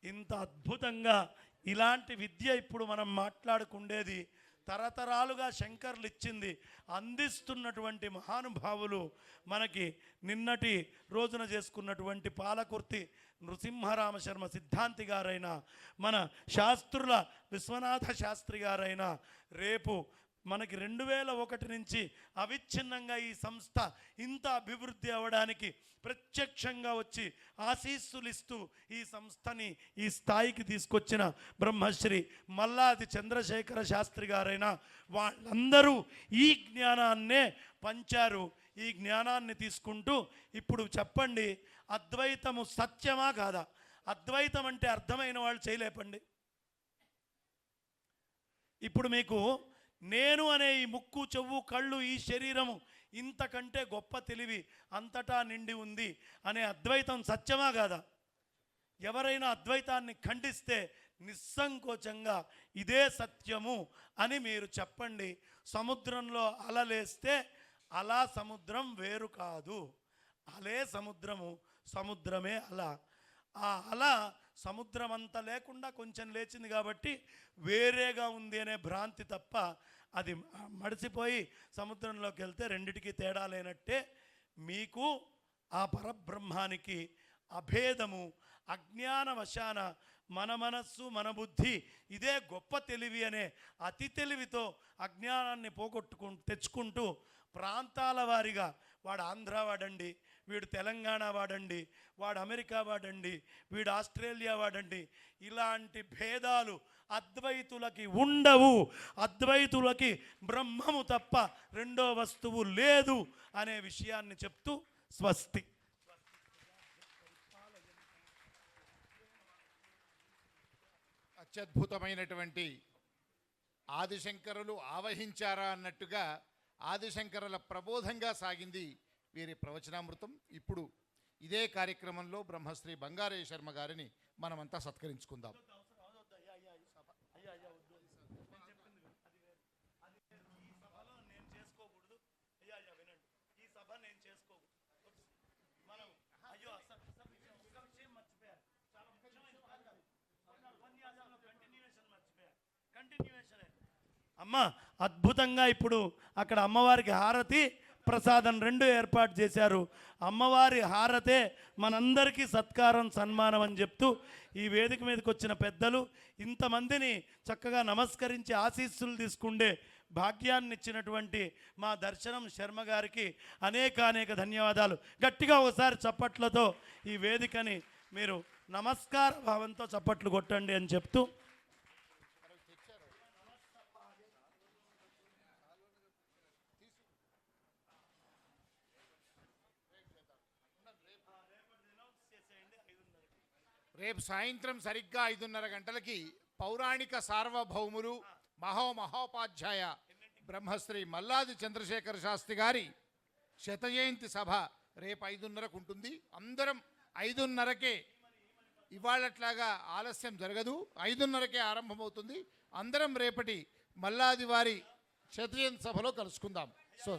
ఇంత అద్భుతంగా ఇలాంటి విద్య ఇప్పుడు మనం మాట్లాడుకుండేది తరతరాలుగా శంకర్లు ఇచ్చింది, అందిస్తున్నటువంటి మహానుభావులు మనకి నిన్నటి రోజున చేసుకున్నటువంటి పాలకుర్తి నృసింహరామ శర్మ సిద్ధాంతి గారైన, మన శాస్త్రుల విశ్వనాథ శాస్త్రి గారైన, రేపు మనకి 2001 నుంచి అవిచ్ఛిన్నంగా ఈ సంస్థ ఇంత అభివృద్ధి అవ్వడానికి ప్రత్యక్షంగా వచ్చి ఆశీస్సులిస్తూ ఈ సంస్థని ఈ స్థాయికి తీసుకొచ్చిన బ్రహ్మశ్రీ మల్లాది చంద్రశేఖర శాస్త్రి గారైన వాళ్ళందరూ ఈ జ్ఞానాన్నే పంచారు. ఈ జ్ఞానాన్ని తీసుకుంటూ ఇప్పుడు చెప్పండి, అద్వైతము సత్యమా కాదా? అద్వైతం అంటే అర్థమైన వాళ్ళు చేయలేపండి. ఇప్పుడు మీకు నేను అనే ఈ ముక్కు, చెవు, కళ్ళు, ఈ శరీరము ఇంతకంటే గొప్ప తెలివి అంతటా నిండి ఉంది అనే అద్వైతం సత్యమా కాదా? ఎవరైనా అద్వైతాన్ని ఖండిస్తే నిస్సంకోచంగా ఇదే సత్యము అని మీరు చెప్పండి. సముద్రంలో అలలేస్తే అలా సముద్రం వేరు కాదు, అలే సముద్రము, సముద్రమే అల. ఆ అల సముద్రం అంతా లేకుండా కొంచెం లేచింది కాబట్టి వేరేగా ఉంది అనే భ్రాంతి తప్ప, అది మడిసిపోయి సముద్రంలోకి వెళ్తే రెండిటికి తేడా లేనట్టే మీకు ఆ పరబ్రహ్మానికి అభేదము అజ్ఞానవశాన మన మనస్సు మన బుద్ధి ఇదే గొప్ప తెలివి అనే అతి తెలివితో అజ్ఞానాన్ని తెచ్చుకుంటూ ప్రాంతాల వారిగా వాడు ఆంధ్ర వాడండి, వీడు తెలంగాణ వాడండి, వాడు అమెరికా వాడండి, వీడు ఆస్ట్రేలియా వాడండి, ఇలాంటి భేదాలు అద్వైతులకి ఉండవు. అద్వైతులకి బ్రహ్మము తప్ప రెండో వస్తువు లేదు అనే విషయాన్ని చెప్తూ స్వస్తి. అత్యద్భుతమైనటువంటి ఆదిశంకరులు ఆవహించారా అన్నట్టుగా ఆదిశంకరుల ప్రబోధంగా సాగింది వీరి ప్రవచనామృతం. ఇప్పుడు ఇదే కార్యక్రమంలో బ్రహ్మశ్రీ బంగారయ్య శర్మ గారిని మనమంతా సత్కరించుకుందాం. అమ్మ అద్భుతంగా ఇప్పుడు అక్కడ అమ్మవారికి హారతి ప్రసాదం రెండు ఏర్పాటు చేశారు. అమ్మవారి హారతే మనందరికీ సత్కారం సన్మానం అని చెప్తూ ఈ వేదిక మీదకి వచ్చిన పెద్దలు ఇంతమందిని చక్కగా నమస్కరించి ఆశీస్సులు తీసుకుండే భాగ్యాన్ని ఇచ్చినటువంటి మా దర్శనం శర్మ గారికి అనేక ధన్యవాదాలు. గట్టిగా ఒకసారి చప్పట్లతో ఈ వేదికని మీరు నమస్కార భావంతో చప్పట్లు కొట్టండి అని చెప్తూ రేపు సాయంత్రం సరిగ్గా 5:30 గంటలకి పౌరాణిక సార్వభౌములు మహోపాధ్యాయ బ్రహ్మశ్రీ మల్లాది చంద్రశేఖర శాస్త్రి గారి శతజయంతి సభ రేపు 5:30కు ఉంటుంది. అందరం 5:30కే, ఇవాళట్లాగా ఆలస్యం జరగదు, 5:30కే ఆరంభమవుతుంది. అందరం రేపటి మల్లాది వారి శతజయంతి సభలో కలుసుకుందాం. సో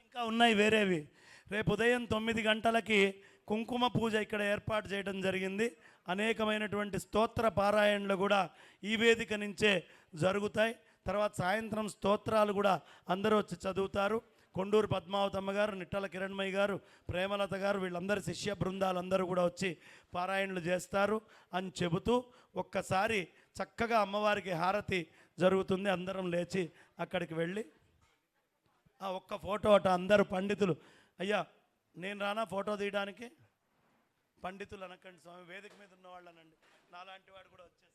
ఇంకా ఉన్నాయి వేరేవి. రేపు ఉదయం 9 గంటలకి కుంకుమ పూజ ఇక్కడ ఏర్పాటు చేయడం జరిగింది. అనేకమైనటువంటి స్తోత్ర పారాయణలు కూడా ఈ వేదిక నుంచే జరుగుతాయి. తర్వాత సాయంత్రం స్తోత్రాలు కూడా అందరూ వచ్చి చదువుతారు. కొండూరు పద్మావతమ్మ గారు, నిట్టల కిరణ్మయ్య గారు, ప్రేమలత గారు, వీళ్ళందరి శిష్య బృందాలందరూ కూడా వచ్చి పారాయణలు చేస్తారు అని చెబుతూ ఒక్కసారి చక్కగా అమ్మవారికి హారతి జరుగుతుంది. అందరం లేచి అక్కడికి వెళ్ళి ఆ ఒక్క ఫోటో అట అందరూ పండితులు, అయ్యా నేను రానా ఫోటో తీయడానికి? పండితులు అనకండి స్వామి, వేదిక మీద ఉన్నవాళ్ళు అనండి, నాలాంటి వాడు కూడా వచ్చేసి